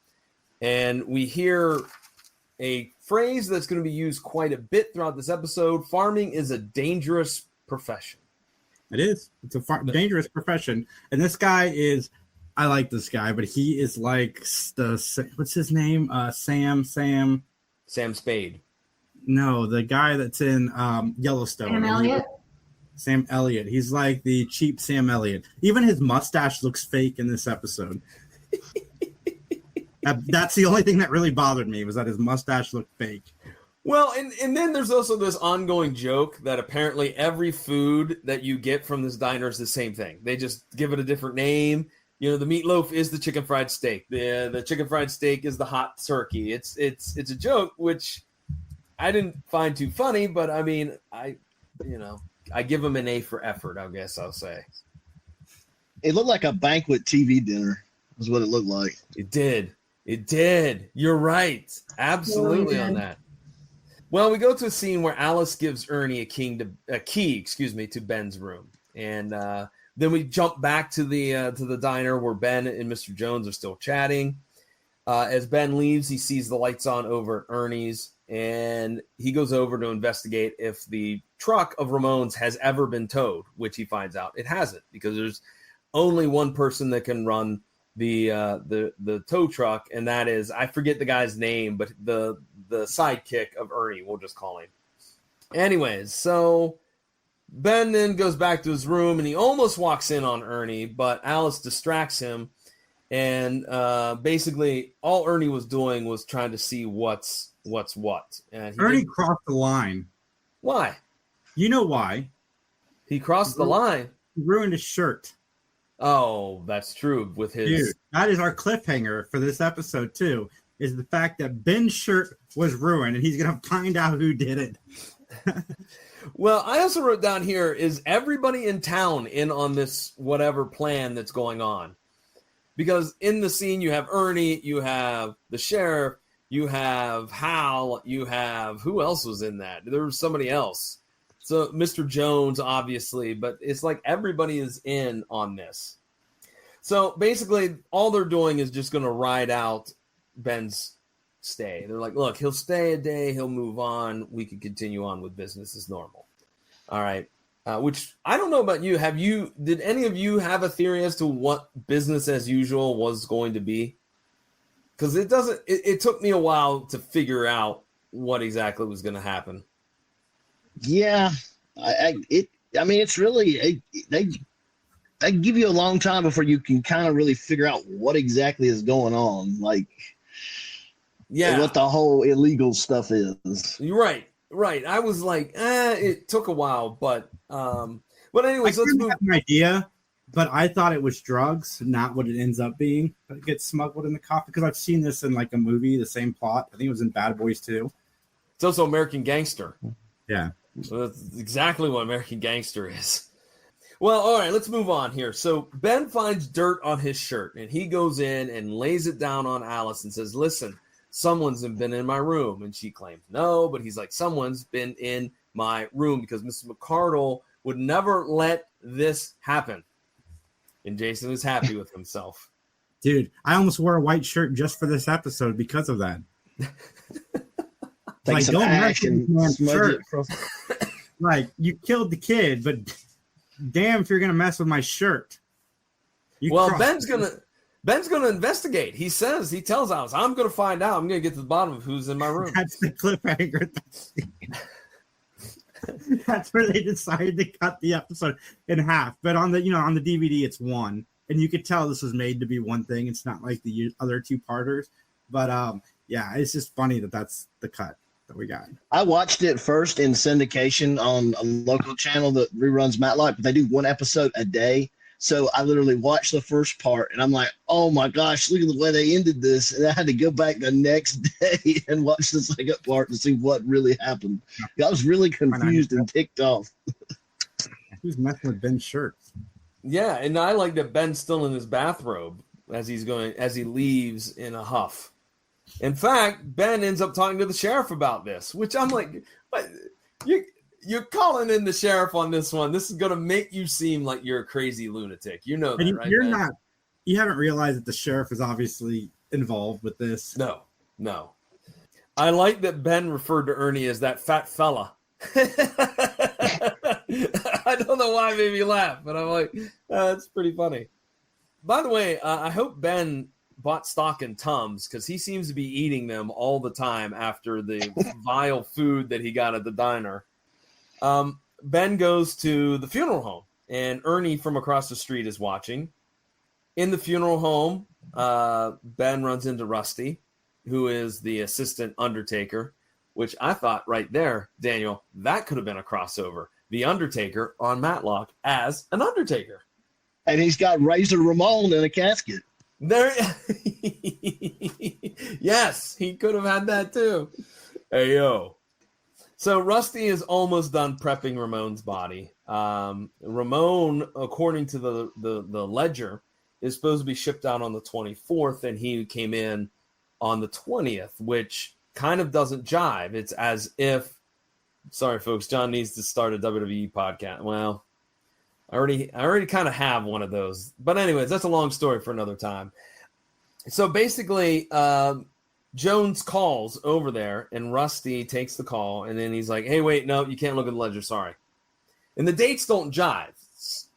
And we hear a phrase that's going to be used quite a bit throughout this episode. Farming is a dangerous profession. It is. It's a dangerous profession. And this guy is, I like this guy, but he is like what's his name? Sam Spade. No, the guy that's in Yellowstone. Sam Elliott? Sam Elliott. He's like the cheap Sam Elliott. Even his mustache looks fake in this episode. That's the only thing that really bothered me, was that his mustache looked fake. Well, and then there's also this ongoing joke that apparently every food that you get from this diner is the same thing. They just give it a different name. You know, the meatloaf is the chicken fried steak. The chicken fried steak is the hot turkey. It's a joke, which I didn't find too funny, but I mean, I give them an A for effort, I guess I'll say. It looked like a banquet TV dinner, is what it looked like. It did. You're right. Absolutely on that. Well, we go to a scene where Alice gives Ernie a key to Ben's room, and then we jump back to the diner where Ben and Mr. Jones are still chatting. As Ben leaves, he sees the lights on over at Ernie's, and he goes over to investigate if the truck of Ramon's has ever been towed, which he finds out it hasn't, because there's only one person that can run the tow truck, and that is, I forget the guy's name, but the sidekick of Ernie, we'll just call him. Anyways, so Ben then goes back to his room, and he almost walks in on Ernie, but Alice distracts him, and basically all Ernie was doing was trying to see what's what. And Ernie crossed the line. Why? You know why? He crossed the line. He ruined his shirt. Oh, that's true. With his, dude, that is our cliffhanger for this episode too, is the fact that Ben's shirt was ruined, and he's gonna find out who did it. Well, I also wrote down here, is everybody in town in on this whatever plan that's going on? Because in the scene you have Ernie, you have the sheriff, you have Hal, you have, who else was in that? There was somebody else. So Mr. Jones, obviously, but it's like everybody is in on this. So basically, all they're doing is just going to ride out Ben's stay. They're like, look, he'll stay a day, he'll move on. We can continue on with business as normal. All right. Which I don't know about you. Did any of you have a theory as to what business as usual was going to be? Because it took me a while to figure out what exactly was going to happen. Yeah, it's really they give you a long time before you can kind of really figure out what exactly is going on, like, yeah, what the whole illegal stuff is. You're right. I was like, it took a while, but anyways, let's move. I have an idea, but I thought it was drugs, not what it ends up being. It gets smuggled in the coffee, because I've seen this in like a movie, the same plot. I think it was in Bad Boys 2. It's also American Gangster. Yeah. So that's exactly what American Gangster is. Well, all right, let's move on here. So Ben finds dirt on his shirt, and he goes in and lays it down on Alice and says, listen, someone's been in my room. And she claims no, but he's like, someone's been in my room, because Mrs. McCardle would never let this happen. And Jason is happy with himself. Dude, I almost wore a white shirt just for this episode because of that. Take some action. Like, you killed the kid, but damn if you're going to mess with my shirt. Well, Ben's gonna investigate. He tells Alice, I'm gonna find out. I'm gonna get to the bottom of who's in my room. That's the cliffhanger. That's where they decided to cut the episode in half. But on the DVD, it's one, and you could tell this was made to be one thing. It's not like the other two parters. But yeah, it's just funny that's the cut that we got. I watched it first in syndication on a local channel that reruns Matlock, but they do one episode a day. So I literally watched the first part, and I'm like, oh my gosh, look at the way they ended this. And I had to go back the next day and watch the second part to see what really happened. I was really confused and ticked off. Who's messing with Ben's shirt? Yeah, and I like that Ben's still in his bathrobe as he leaves in a huff. In fact, Ben ends up talking to the sheriff about this, which I'm like, what? You're calling in the sheriff on this one. This is going to make you seem like you're a crazy lunatic. You know that, right? You're not. You haven't realized that the sheriff is obviously involved with this. No. I like that Ben referred to Ernie as that fat fella. I don't know why it made me laugh, but I'm like, that's pretty funny. By the way, I hope Ben bought stock in Tums because he seems to be eating them all the time after the vile food that he got at the diner. Ben goes to the funeral home, and Ernie from across the street is watching. In the funeral home, Ben runs into Rusty, who is the assistant undertaker, which I thought right there, Daniel, that could have been a crossover. The Undertaker on Matlock as an Undertaker. And he's got Razor Ramon in a casket. There, yes, he could have had that too. Hey, yo. So Rusty is almost done prepping Ramon's body. Ramon, according to the ledger, is supposed to be shipped out on the 24th, and he came in on the 20th, which kind of doesn't jive. It's as if, sorry, folks, John needs to start a WWE podcast. Well, I already kind of have one of those. But anyways, that's a long story for another time. So basically, Jones calls over there, and Rusty takes the call, and then he's like, hey, wait, no, you can't look at the ledger, sorry. And the dates don't jive,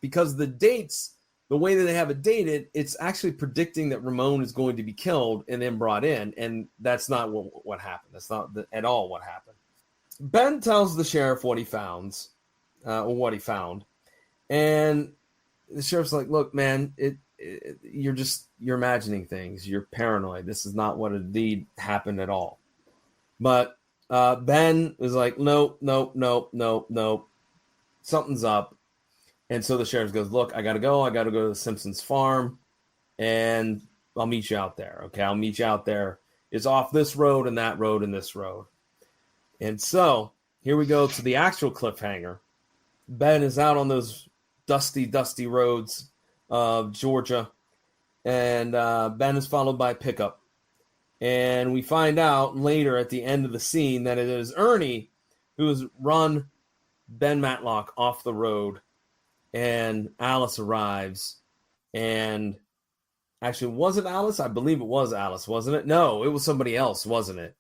because the dates, the way that they have it dated, it's actually predicting that Ramon is going to be killed and then brought in, and that's not what happened. That's not at all what happened. Ben tells the sheriff what he found, and the sheriff's like, look, man, you're imagining things. You're paranoid. This is not what indeed happened at all. But Ben was like, nope. Something's up. And so the sheriff goes, look, I got to go to the Simpsons farm, and I'll meet you out there. Okay, I'll meet you out there. It's off this road and that road and this road. And so here we go to the actual cliffhanger. Ben is out on those dusty roads of Georgia, and Ben is followed by a pickup. And we find out later at the end of the scene that it is Ernie who has run Ben Matlock off the road, and Alice arrives. And actually, was it Alice? I believe it was Alice, wasn't it? No, it was somebody else, wasn't it?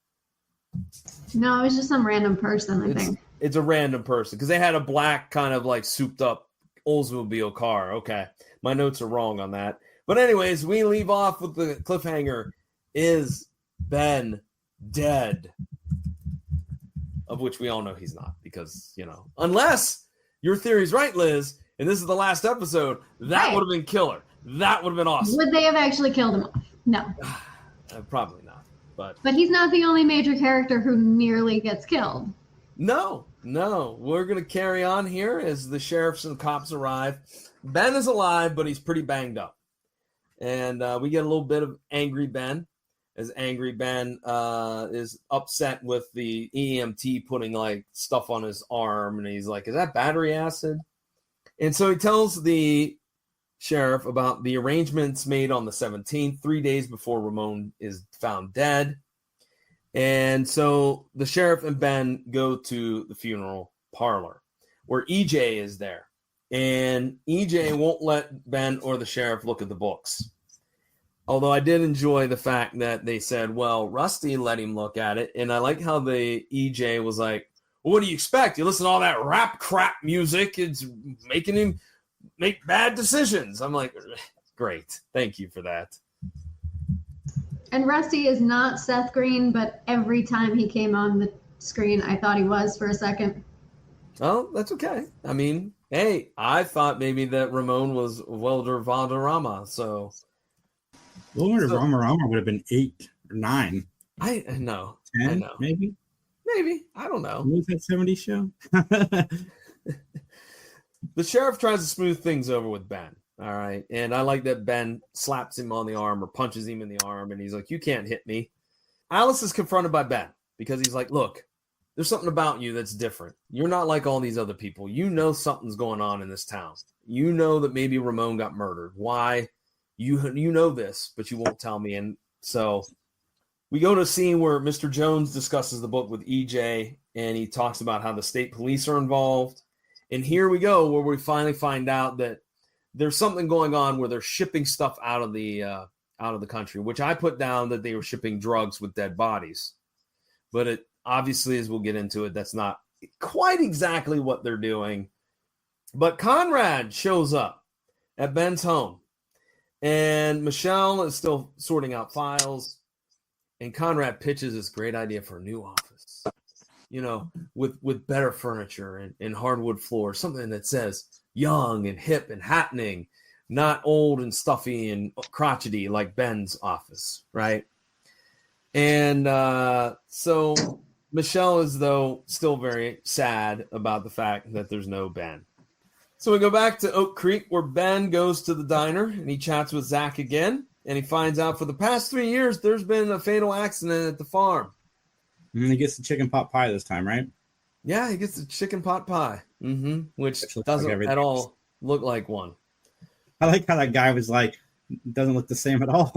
No, it was just some random person, I think. It's a random person, because they had a black kind of like souped up Oldsmobile car. Okay, my notes are wrong on that. But anyways, we leave off with the cliffhanger. Is Ben dead? Of which we all know he's not, because, unless your theory's right, Liz, and this is the last episode, that would have been killer. That would have been awesome. Would they have actually killed him off? No. Probably not. But he's not the only major character who nearly gets killed. No. We're going to carry on here as the sheriffs and cops arrive. Ben is alive, but he's pretty banged up. And we get a little bit of Angry Ben, as Angry Ben is upset with the EMT putting like stuff on his arm. And he's like, is that battery acid? And so he tells the sheriff about the arrangements made on the 17th, 3 days before Ramon is found dead. And so the sheriff and Ben go to the funeral parlor where EJ is there. And EJ won't let Ben or the sheriff look at the books. Although I did enjoy the fact that they said, well, Rusty let him look at it. And I like how the EJ was like, well, what do you expect? You listen to all that rap crap music. It's making him make bad decisions. I'm like, Great. Thank you for that. And Rusty is not Seth Green, but every time he came on the screen, I thought he was for a second. Oh, that's okay. I mean, hey, I thought maybe that Ramon was Welder Valderrama. So, Wilmer Rama would have been 8 or 9. I know. 10, I know. Maybe. I don't know. What was that 70s show? The sheriff tries to smooth things over with Ben. All right. And I like that Ben slaps him on the arm or punches him in the arm. And he's like, you can't hit me. Alice is confronted by Ben because he's like, look, there's something about you that's different. You're not like all these other people. You know something's going on in this town. You know that maybe Ramon got murdered. Why? You know this, but you won't tell me. And so we go to a scene where Mr. Jones discusses the book with EJ, and he talks about how the state police are involved. And here we go, where we finally find out that there's something going on where they're shipping stuff out of the country, which I put down that they were shipping drugs with dead bodies. But it obviously, as we'll get into it, that's not quite exactly what they're doing. But Conrad shows up at Ben's home, and Michelle is still sorting out files. And Conrad pitches this great idea for a new office, with better furniture and hardwood floors, something that says young and hip and happening, not old and stuffy and crotchety like Ben's office, right? And so Michelle is, though, still very sad about the fact that there's no Ben. So we go back to Oak Creek, where Ben goes to the diner and he chats with Zach again. And he finds out for the past 3 years, there's been a fatal accident at the farm. And he gets the chicken pot pie this time, right? Yeah, he gets the chicken pot pie, which doesn't like at all look like one. I like how that guy was like, doesn't look the same at all.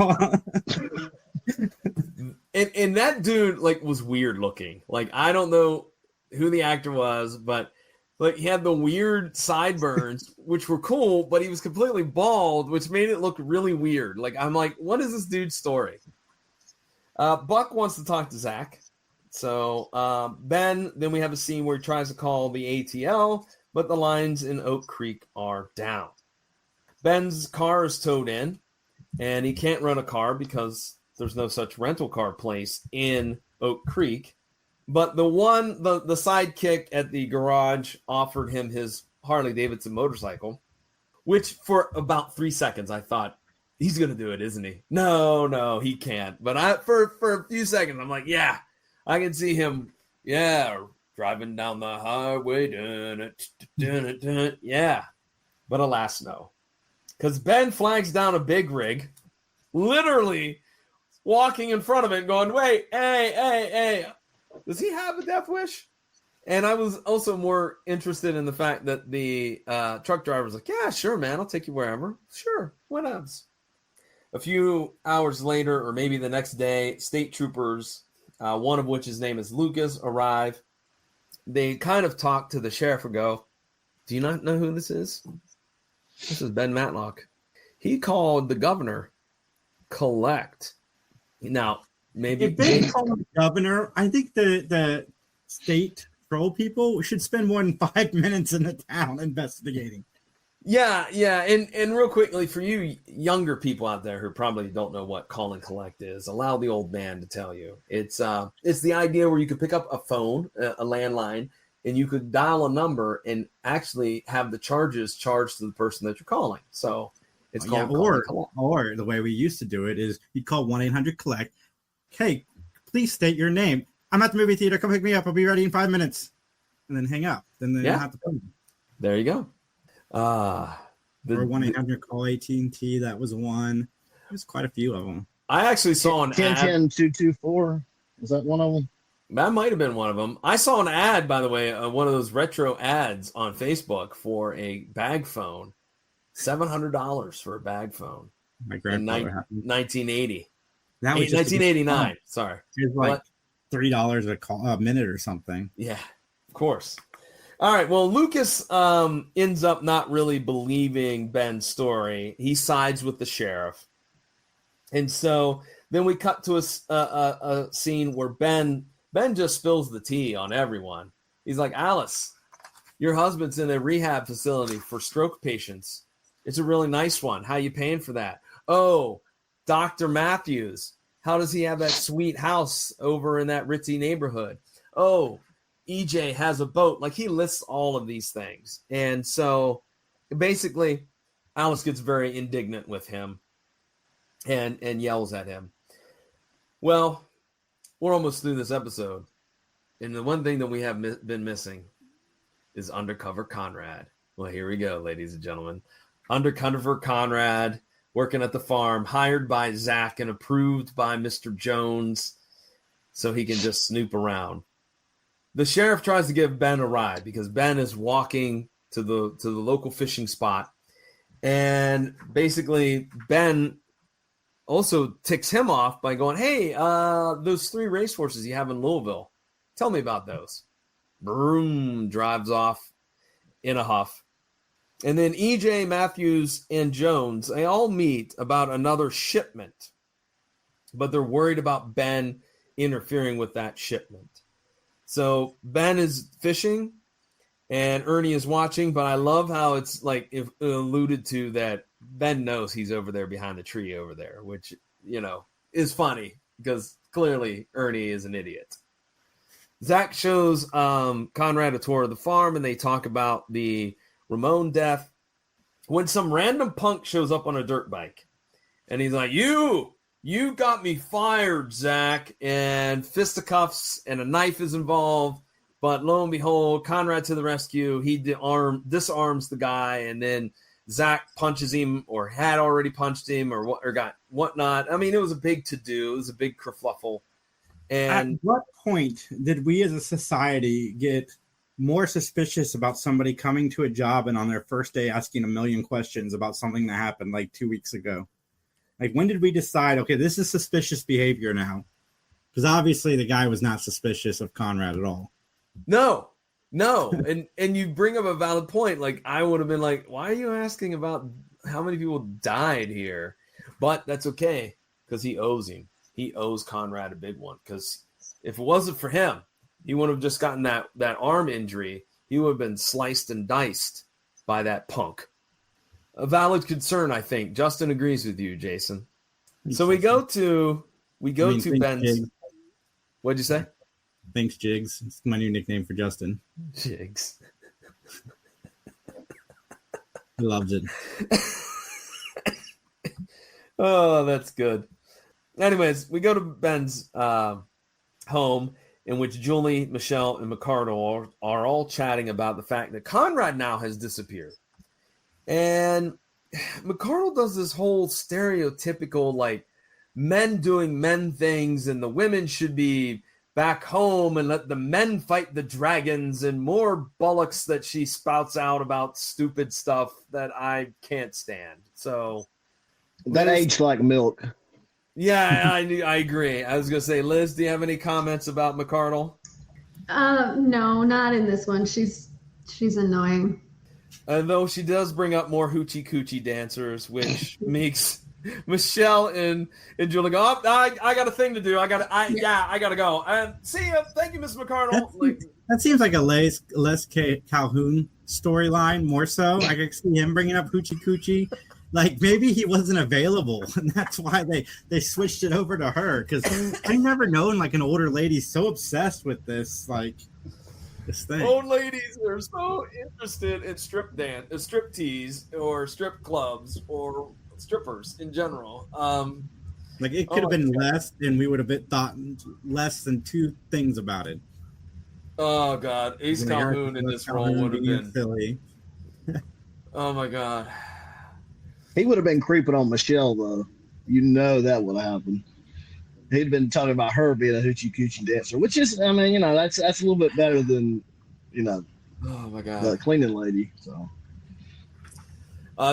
and that dude was weird looking. I don't know who the actor was, but he had the weird sideburns, which were cool, but he was completely bald, which made it look really weird. I'm like, what is this dude's story? Buck wants to talk to Zach. So Ben, then we have a scene where he tries to call the ATL, but the lines in Oak Creek are down. Ben's car is towed in, and he can't rent a car because there's no such rental car place in Oak Creek. But the sidekick at the garage offered him his Harley-Davidson motorcycle, which for about 3 seconds I thought, he's going to do it, isn't he? No, he can't. But for a few seconds, I'm like, yeah, I can see him, driving down the highway. Yeah. But alas, no. Because Ben flags down a big rig, literally walking in front of it going, wait, hey. Does he have a death wish? And I was also more interested in the fact that the truck driver was like, yeah, sure, man. I'll take you wherever. Sure. What else? A few hours later, or maybe the next day, state troopers, one of which his name is Lucas, arrive. They kind of talk to the sheriff and go, do you not know who this is? This is Ben Matlock. He called the governor collect. Now, maybe if they call him governor, I think the state patrol people should spend more than 5 minutes in the town investigating. Yeah, and real quickly for you younger people out there who probably don't know what call and collect is, allow the old man to tell you. It's the idea where you could pick up a phone, a landline, and you could dial a number and actually have the charges charged to the person that you're calling. So it's called or the way we used to do it is you call 1-800-COLLECT. Hey, please state your name. I'm at the movie theater. Come pick me up. I'll be ready in 5 minutes. And then hang up. Then they don't have to pay me. There you go. Or 1-800-CALL AT&T. That was one. There's quite a few of them. I actually saw an ad. 10-224. Was that one of them? That might have been one of them. I saw an ad, by the way, one of those retro ads on Facebook for a bag phone. $700 for a bag phone. My grandfather in 1980. That was 1989. Sorry. It was like $3 a minute or something. Yeah, of course. All right. Well, Lucas ends up not really believing Ben's story. He sides with the sheriff. And so then we cut to a scene where Ben just spills the tea on everyone. He's like, Alice, your husband's in a rehab facility for stroke patients. It's a really nice one. How you paying for that? Oh, Dr. Matthews. How does he have that sweet house over in that ritzy neighborhood? Oh, EJ has a boat. Like, he lists all of these things. And so basically Alice gets very indignant with him and yells at him. Well, we're almost through this episode. And the one thing that we have been missing is Undercover Conrad. Well, here we go, ladies and gentlemen. Undercover Conrad, working at the farm, hired by Zach and approved by Mr. Jones so he can just snoop around. The sheriff tries to give Ben a ride because Ben is walking to the local fishing spot. And basically, Ben also ticks him off by going, hey, those 3 racehorses you have in Louisville, tell me about those. Broom, drives off in a huff. And then EJ, Matthews, and Jones, they all meet about another shipment. But they're worried about Ben interfering with that shipment. So Ben is fishing and Ernie is watching, but I love how it's like it alluded to that Ben knows he's over there behind the tree over there, which, you know, is funny because clearly Ernie is an idiot. Zach shows Conrad a tour of the farm and they talk about the Ramon death when some random punk shows up on a dirt bike and he's like, you got me fired, Zach, and fisticuffs and a knife is involved. But lo and behold, Conrad to the rescue. He disarms the guy, and then Zach punches him, or had already punched him, or got whatnot. I mean, it was a big to-do. It was a big kerfluffle. And at what point did we as a society get more suspicious about somebody coming to a job and on their first day asking a million questions about something that happened like 2 weeks ago? Like, when did we decide, okay, this is suspicious behavior now? Because obviously the guy was not suspicious of Conrad at all. No. And you bring up a valid point. Like, I would have been like, why are you asking about how many people died here? But that's okay, because he owes him. He owes Conrad a big one, because if it wasn't for him, he would have just gotten that arm injury. He would have been sliced and diced by that punk. A valid concern, I think. Justin agrees with you, Jason. So we go to Ben's. Jigs. What'd you say? Thanks, Jigs. It's my new nickname for Justin. Jigs. He loves it. Oh, that's good. Anyways, we go to Ben's home, in which Julie, Michelle, and McCardle are all chatting about the fact that Conrad now has disappeared. And McCardle does this whole stereotypical, like, men doing men things and the women should be back home and let the men fight the dragons, and more bollocks that she spouts out about stupid stuff that I can't stand. So that aged like milk. Yeah, I agree. I was going to say, Liz, do you have any comments about McCardle? No, not in this one. She's annoying. Though she does bring up more hoochie coochie dancers, which makes Michelle and Julie go, oh, I got a thing to do. I gotta go. And see you. Thank you, Miss McCardle. That seems like a Les Calhoun storyline more so. I could see him bringing up hoochie coochie. Like, maybe he wasn't available, and that's why they switched it over to her. Because I've never known, like, an older lady so obsessed with this thing. Old ladies are so interested in strip tease, or strip clubs, or strippers in general. Like, it could have been less, and we would have thought less than 2 things about it. Oh God, Ace Calhoun in this role would have been silly. Oh my God. He would have been creeping on Michelle, though. You know that would happen. He'd been talking about her being a hoochie coochie dancer, which is, I mean, that's a little bit better than, oh my God, the cleaning lady. So,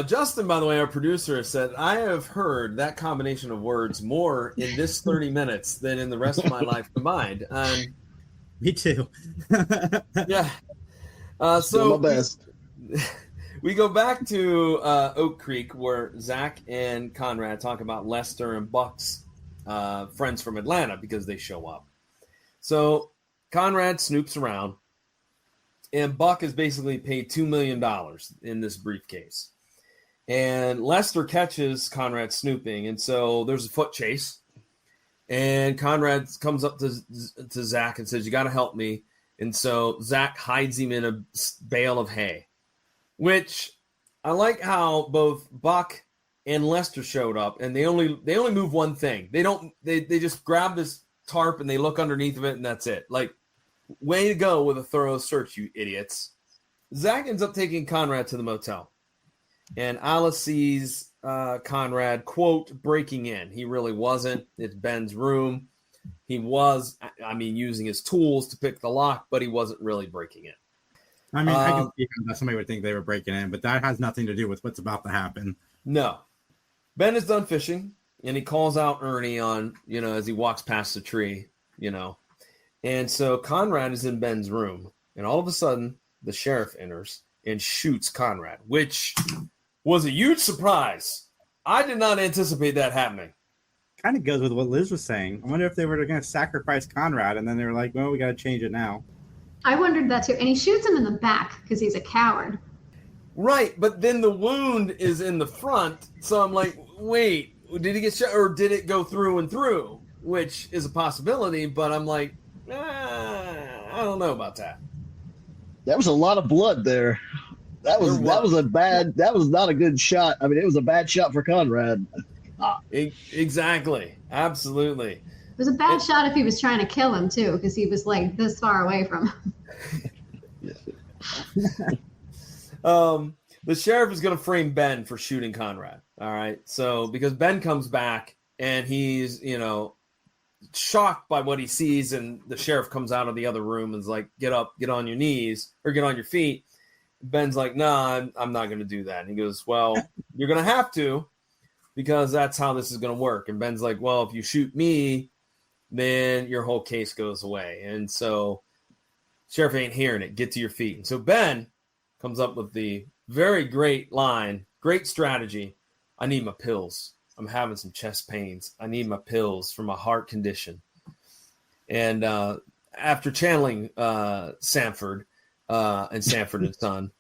Justin, by the way, our producer, said, I have heard that combination of words more in this 30 minutes than in the rest of my life combined. Me too. yeah. So my best. We go back to Oak Creek, where Zach and Conrad talk about Lester and Buck's friends from Atlanta, because they show up. So Conrad snoops around, and Buck is basically paid $2 million in this briefcase. And Lester catches Conrad snooping, and so there's a foot chase. And Conrad comes up to Zach and says, "You got to help me." And so Zach hides him in a bale of hay, which I like how both Buck and Lester showed up, and they only move one thing. They just grab this tarp and they look underneath of it, and that's it. Like, way to go with a thorough search, you idiots. Zach ends up taking Conrad to the motel, and Alice sees Conrad, quote, breaking in. He really wasn't. It's Ben's room. He was, using his tools to pick the lock, but he wasn't really breaking in. I mean, I can see how somebody would think they were breaking in, but that has nothing to do with what's about to happen. No. Ben is done fishing, and he calls out Ernie on, as he walks past the tree, And so Conrad is in Ben's room, and all of a sudden, the sheriff enters and shoots Conrad, which was a huge surprise. I did not anticipate that happening. Kind of goes with what Liz was saying. I wonder if they were going to sacrifice Conrad, and then they were like, well, we got to change it now. I wondered that too. And he shoots him in the back because he's a coward. Right, but then the wound is in the front, so I'm like, wait, did he get shot, or did it go through and through? Which is a possibility, but I'm like, I don't know about that. That was a lot of blood there. That was not a good shot. I mean, it was a bad shot for Conrad. Exactly. Absolutely. It was a bad shot if he was trying to kill him too, because he was like this far away from him. The sheriff is going to frame Ben for shooting Conrad. All right. So because Ben comes back and he's, shocked by what he sees, and the sheriff comes out of the other room and is like, get up, get on your knees, or get on your feet. Ben's like, nah, I'm not going to do that. And he goes, well, you're going to have to, because that's how this is going to work. And Ben's like, well, if you shoot me, then your whole case goes away. And so sheriff ain't hearing it. Get to your feet. And so Ben comes up with the very great line, great strategy. I need my pills. I'm having some chest pains. I need my pills for my heart condition. And after channeling Sanford and Sanford and Son,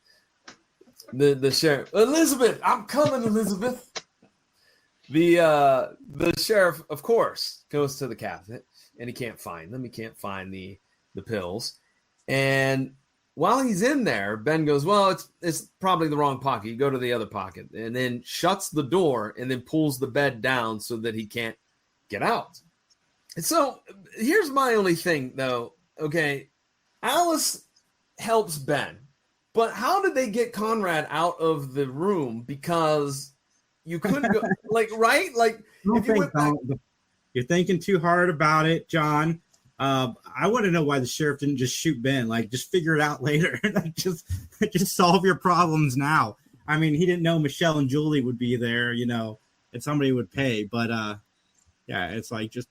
the sheriff, Elizabeth, I'm coming, Elizabeth. The sheriff, of course, goes to the cabinet, and he can't find them. He can't find the pills. And while he's in there, Ben goes, well, it's probably the wrong pocket. You go to the other pocket, and then shuts the door and then pulls the bed down so that he can't get out. And so here's my only thing, though. Okay, Alice helps Ben, but how did they get Conrad out of the room? Because you couldn't go, right? Like, if you went back, you're thinking too hard about it, John. I want to know why the sheriff didn't just shoot Ben. Like, just figure it out later. just solve your problems now. I mean, he didn't know Michelle and Julie would be there, and somebody would pay. But yeah, it's like just.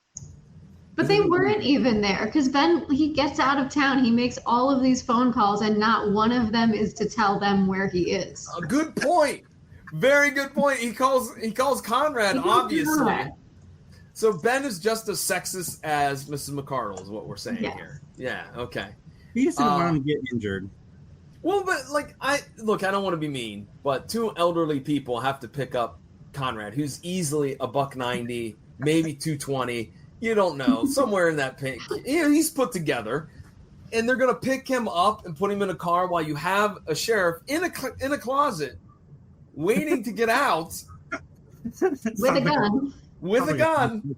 But they weren't even there, because Ben, he gets out of town. He makes all of these phone calls, and not one of them is to tell them where he is. A good point. Very good point. He calls Conrad, obviously. So Ben is just as sexist as Mrs. McCardle is what we're saying here. Yeah, okay. He just didn't want him to get injured. Well, but I don't want to be mean, but two elderly people have to pick up Conrad, who's easily $190, maybe 220. You don't know, somewhere in that pink. He's put together, and they're going to pick him up and put him in a car while you have a sheriff in a closet waiting to get out with a gun. With a gun.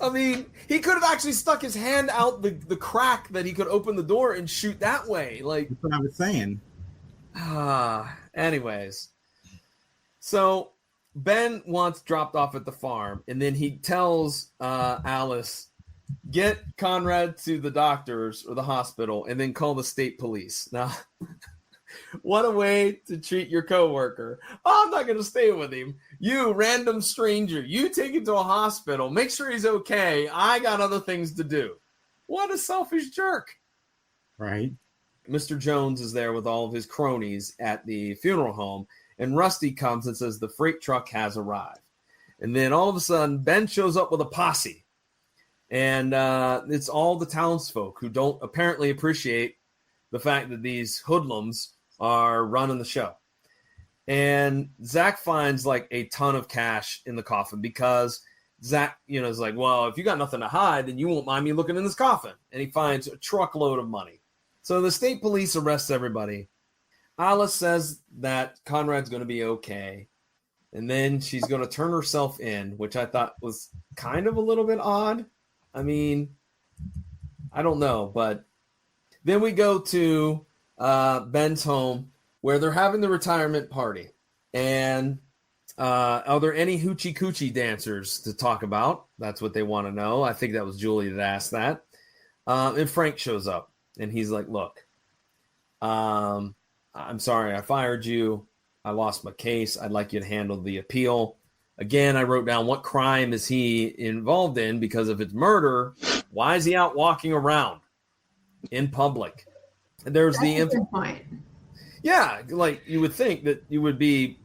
I mean, he could have actually stuck his hand out the crack that he could open the door and shoot that way. Like, that's what I was saying. Anyways. So Ben wants dropped off at the farm, and then he tells Alice, get Conrad to the doctors or the hospital, and then call the state police. Now, what a way to treat your coworker. Oh, I'm not going to stay with him. You, random stranger, you take him to a hospital. Make sure he's okay. I got other things to do. What a selfish jerk. Right. Mr. Jones is there with all of his cronies at the funeral home, and Rusty comes and says the freight truck has arrived. And then all of a sudden, Ben shows up with a posse. And it's all the townsfolk who don't apparently appreciate the fact that these hoodlums are running the show. And Zach finds like a ton of cash in the coffin because Zach, is like, well, if you got nothing to hide, then you won't mind me looking in this coffin. And he finds a truckload of money. So the state police arrests everybody. Alice says that Conrad's going to be okay. And then she's going to turn herself in, which I thought was kind of a little bit odd. I mean, I don't know. But then we go to Ben's home where they're having the retirement party. And are there any hoochie coochie dancers to talk about? That's what they want to know. I think that was Julie that asked that. And Frank shows up and he's like, look, I'm sorry I fired you. I lost my case. I'd like you to handle the appeal. Again, I wrote down what crime is he involved in, because if it's murder, why is he out walking around in public? And there's That's a good point. Yeah, like you would think that you would be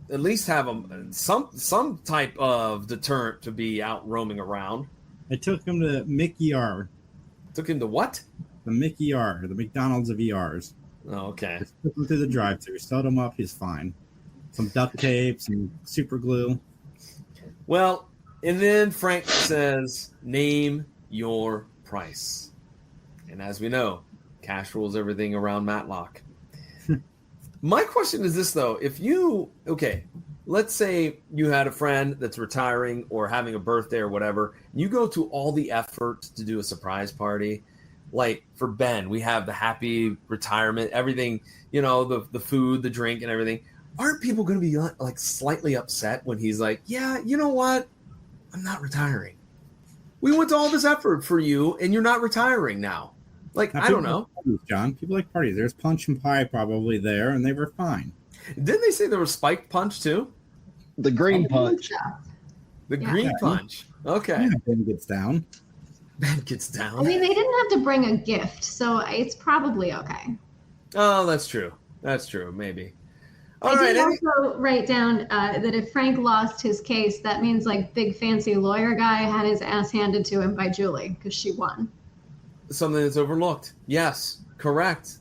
at least have some type of deterrent to be out roaming around. I took him to Mickey R. Took him to what? The Mickey R, the McDonald's of ERs. Oh, okay. Just took him through the drive-thru. Sewed him up. He's fine. Some duct tape, some super glue. Well, and then Frank says, name your price. And as we know, cash rules everything around Matlock. My question is this, though. Let's say you had a friend that's retiring or having a birthday or whatever. You go to all the effort to do a surprise party. Like for Ben, we have the happy retirement, everything, the food, the drink and everything. Aren't people going to be like slightly upset when he's like, yeah, you know what? I'm not retiring. We went to all this effort for you and you're not retiring now. Like, I don't know. Parties, John, people like parties. There's punch and pie probably there, and they were fine. Didn't they say there was spiked punch too? The green punch. The green punch. Okay. Yeah, Ben gets down. Ben gets down. I mean, they didn't have to bring a gift, so it's probably okay. Oh, that's true. That's true. Maybe. I did also write down that if Frank lost his case, that means like big fancy lawyer guy had his ass handed to him by Julie because she won. Something that's overlooked. Yes, correct.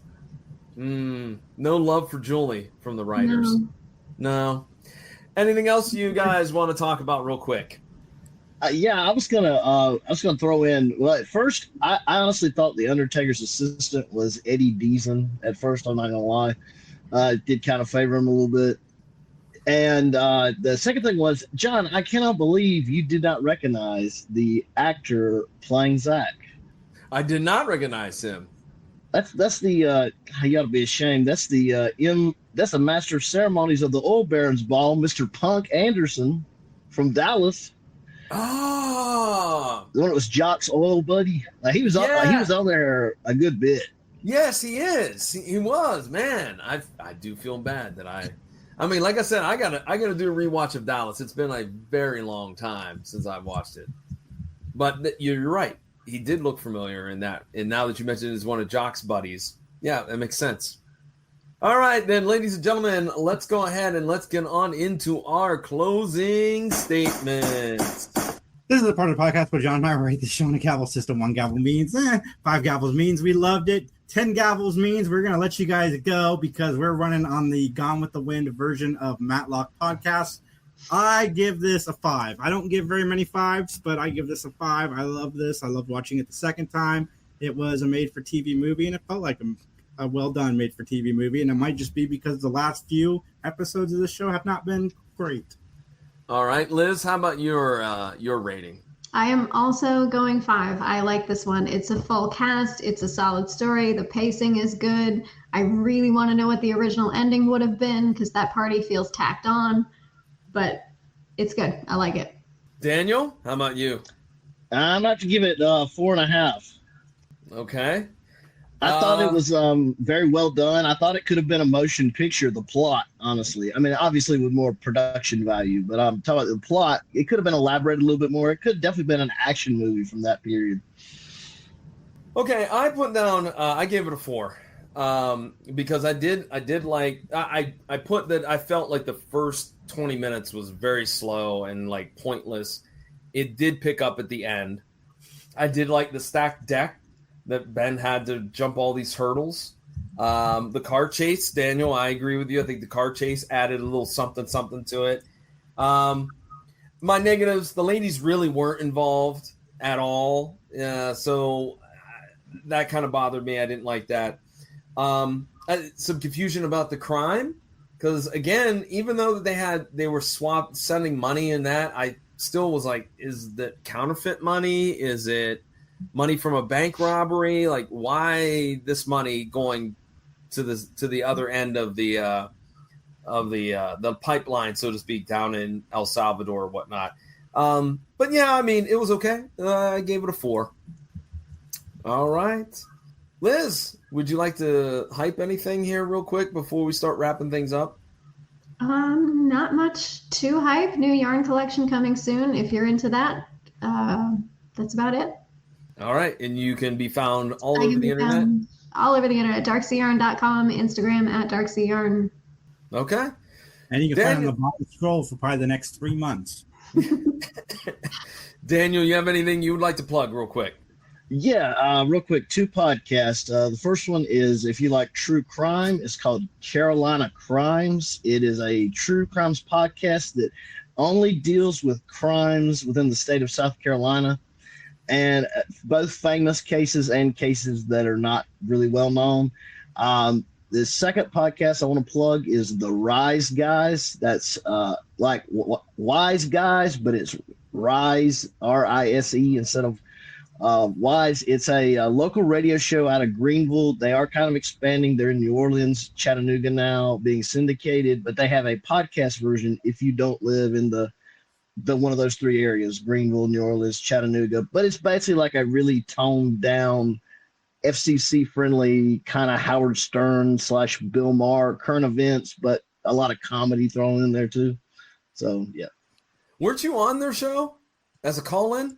No love for Julie from the writers. No. Anything else you guys want to talk about real quick? I was gonna throw in. Well, at first, I honestly thought the Undertaker's assistant was Eddie Deason. At first, I'm not gonna lie, did kind of favor him a little bit. And the second thing was, John, I cannot believe you did not recognize the actor playing Zach. I did not recognize him. That's the you ought to be ashamed. That's that's the master of ceremonies of the Oil Barons Ball, Mr. Punk Anderson from Dallas. Oh, the one that was Jock's oil buddy. He was on there a good bit. Yes, he is. He was, man. I do feel bad that I mean, like I said, I gotta do a rewatch of Dallas. It's been a very long time since I've watched it. But you're right. He did look familiar in that. And now that you mentioned it as one of Jock's buddies, yeah, that makes sense. All right, then, ladies and gentlemen, let's go ahead and let's get on into our closing statements. This is the part of the podcast where John and I rate the show on a gavel system. 1 gavel means 5 gavels means we loved it. 10 gavels means we're going to let you guys go because we're running on the Gone with the Wind version of Matlock podcast. I give this a 5. I don't give very many 5s, but I give this a 5. I love this. I loved watching it the second time. It was a made-for-TV movie, and it felt like a well-done made-for-TV movie, and it might just be because the last few episodes of the show have not been great. All right, Liz, how about your rating? I am also going 5. I like this one. It's a full cast. It's a solid story. The pacing is good. I really want to know what the original ending would have been because that party feels tacked on, but it's good. I like it. Daniel, how about you? I'm going to have to give it 4.5. Okay. I thought it was very well done. I thought it could have been a motion picture, the plot, honestly. I mean, obviously with more production value, but I'm talking about the plot. It could have been elaborated a little bit more. It could have definitely been an action movie from that period. Okay, I put down, I gave it a 4 because I put that I felt like the first 20 minutes was very slow and like pointless. It did pick up at the end. I did like the stacked deck that Ben had to jump all these hurdles. The car chase, Daniel, I agree with you. I think the car chase added a little something to it. My negatives, the ladies really weren't involved at all. So that kind of bothered me. I didn't like that. Some confusion about the crime. Because, again, even though they were sending money in that, I still was like, is that counterfeit money? Is it money from a bank robbery? Like, why this money going to the other end of the pipeline, so to speak, down in El Salvador or whatnot? But yeah, I mean, it was okay. I gave it a 4. All right, Liz, would you like to hype anything here real quick before we start wrapping things up? Not much to hype. New yarn collection coming soon. If you're into that, that's about it. All right, and you can be found all over the internet? All over the internet. darkseayarn.com, Instagram at darkseayarn. Okay. And you can find on the bottom scroll for probably the next 3 months. Daniel, you have anything you would like to plug real quick? Yeah, real quick, 2 podcasts. The first one is, if you like true crime, it's called Carolina Crimes. It is a true crimes podcast that only deals with crimes within the state of South Carolina, and both famous cases and cases that are not really well known. The second podcast I want to plug is the Rise Guys. That's like Wise Guys, but it's Rise, R-I-S-E, instead of Wise. It's a local radio show out of Greenville. They are kind of expanding. They're in New Orleans, Chattanooga now, being syndicated, but they have a podcast version if you don't live in the one of those 3 areas, Greenville, New Orleans, Chattanooga. But it's basically like a really toned down, FCC friendly kind of Howard Stern / Bill Maher current events, but a lot of comedy thrown in there too. So yeah. Weren't you on their show as a call-in?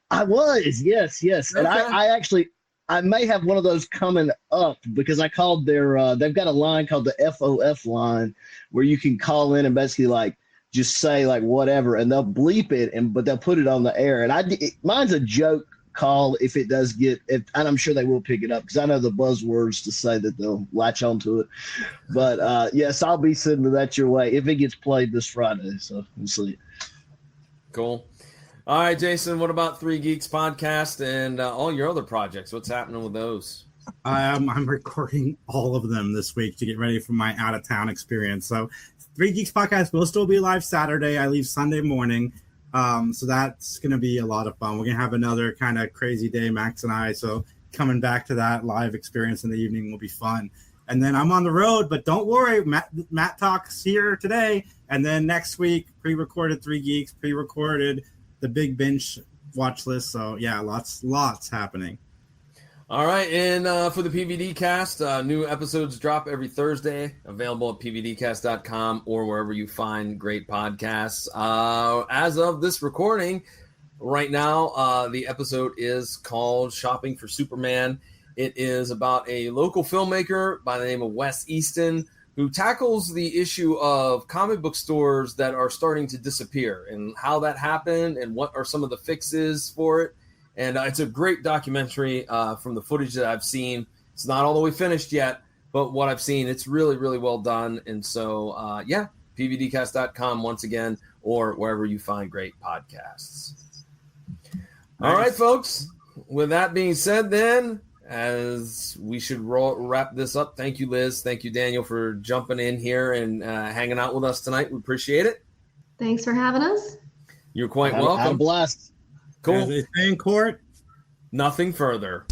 I was, yes. And Okay. I may have one of those coming up because I called their, they've got a line called the FOF line where you can call in and basically like just say like whatever, and they'll bleep it, but they'll put it on the air. And mine's a joke call if it does and I'm sure they will pick it up because I know the buzzwords to say that they'll latch onto it. But yes, I'll be sending that your way if it gets played this Friday. So we'll see. Cool. All right, Jason, what about 3 Geeks Podcast and all your other projects? What's happening with those? I'm recording all of them this week to get ready for my out-of-town experience. So 3 Geeks Podcast will still be live Saturday. I leave Sunday morning. So that's going to be a lot of fun. We're going to have another kind of crazy day, Max and I. So coming back to that live experience in the evening will be fun. And then I'm on the road, but don't worry. Mattalk's here today. And then next week, pre-recorded 3 Geeks, pre-recorded the Big Bench watch list. So yeah, lots happening. All right, and for the PVD cast, new episodes drop every Thursday, available at pvdcast.com or wherever you find great podcasts. As of this recording, right now, the episode is called Shopping for Superman. It is about a local filmmaker by the name of Wes Easton who tackles the issue of comic book stores that are starting to disappear and how that happened and what are some of the fixes for it. And it's a great documentary from the footage that I've seen. It's not all the way finished yet, but what I've seen, it's really, really well done. And so, yeah, pvdcast.com once again, or wherever you find great podcasts. Nice. All right, folks. With that being said, then, as we should wrap this up, thank you, Liz. Thank you, Daniel, for jumping in here and hanging out with us tonight. We appreciate it. Thanks for having us. You're quite welcome. Have a blast. Cool. As they say in court, nothing further.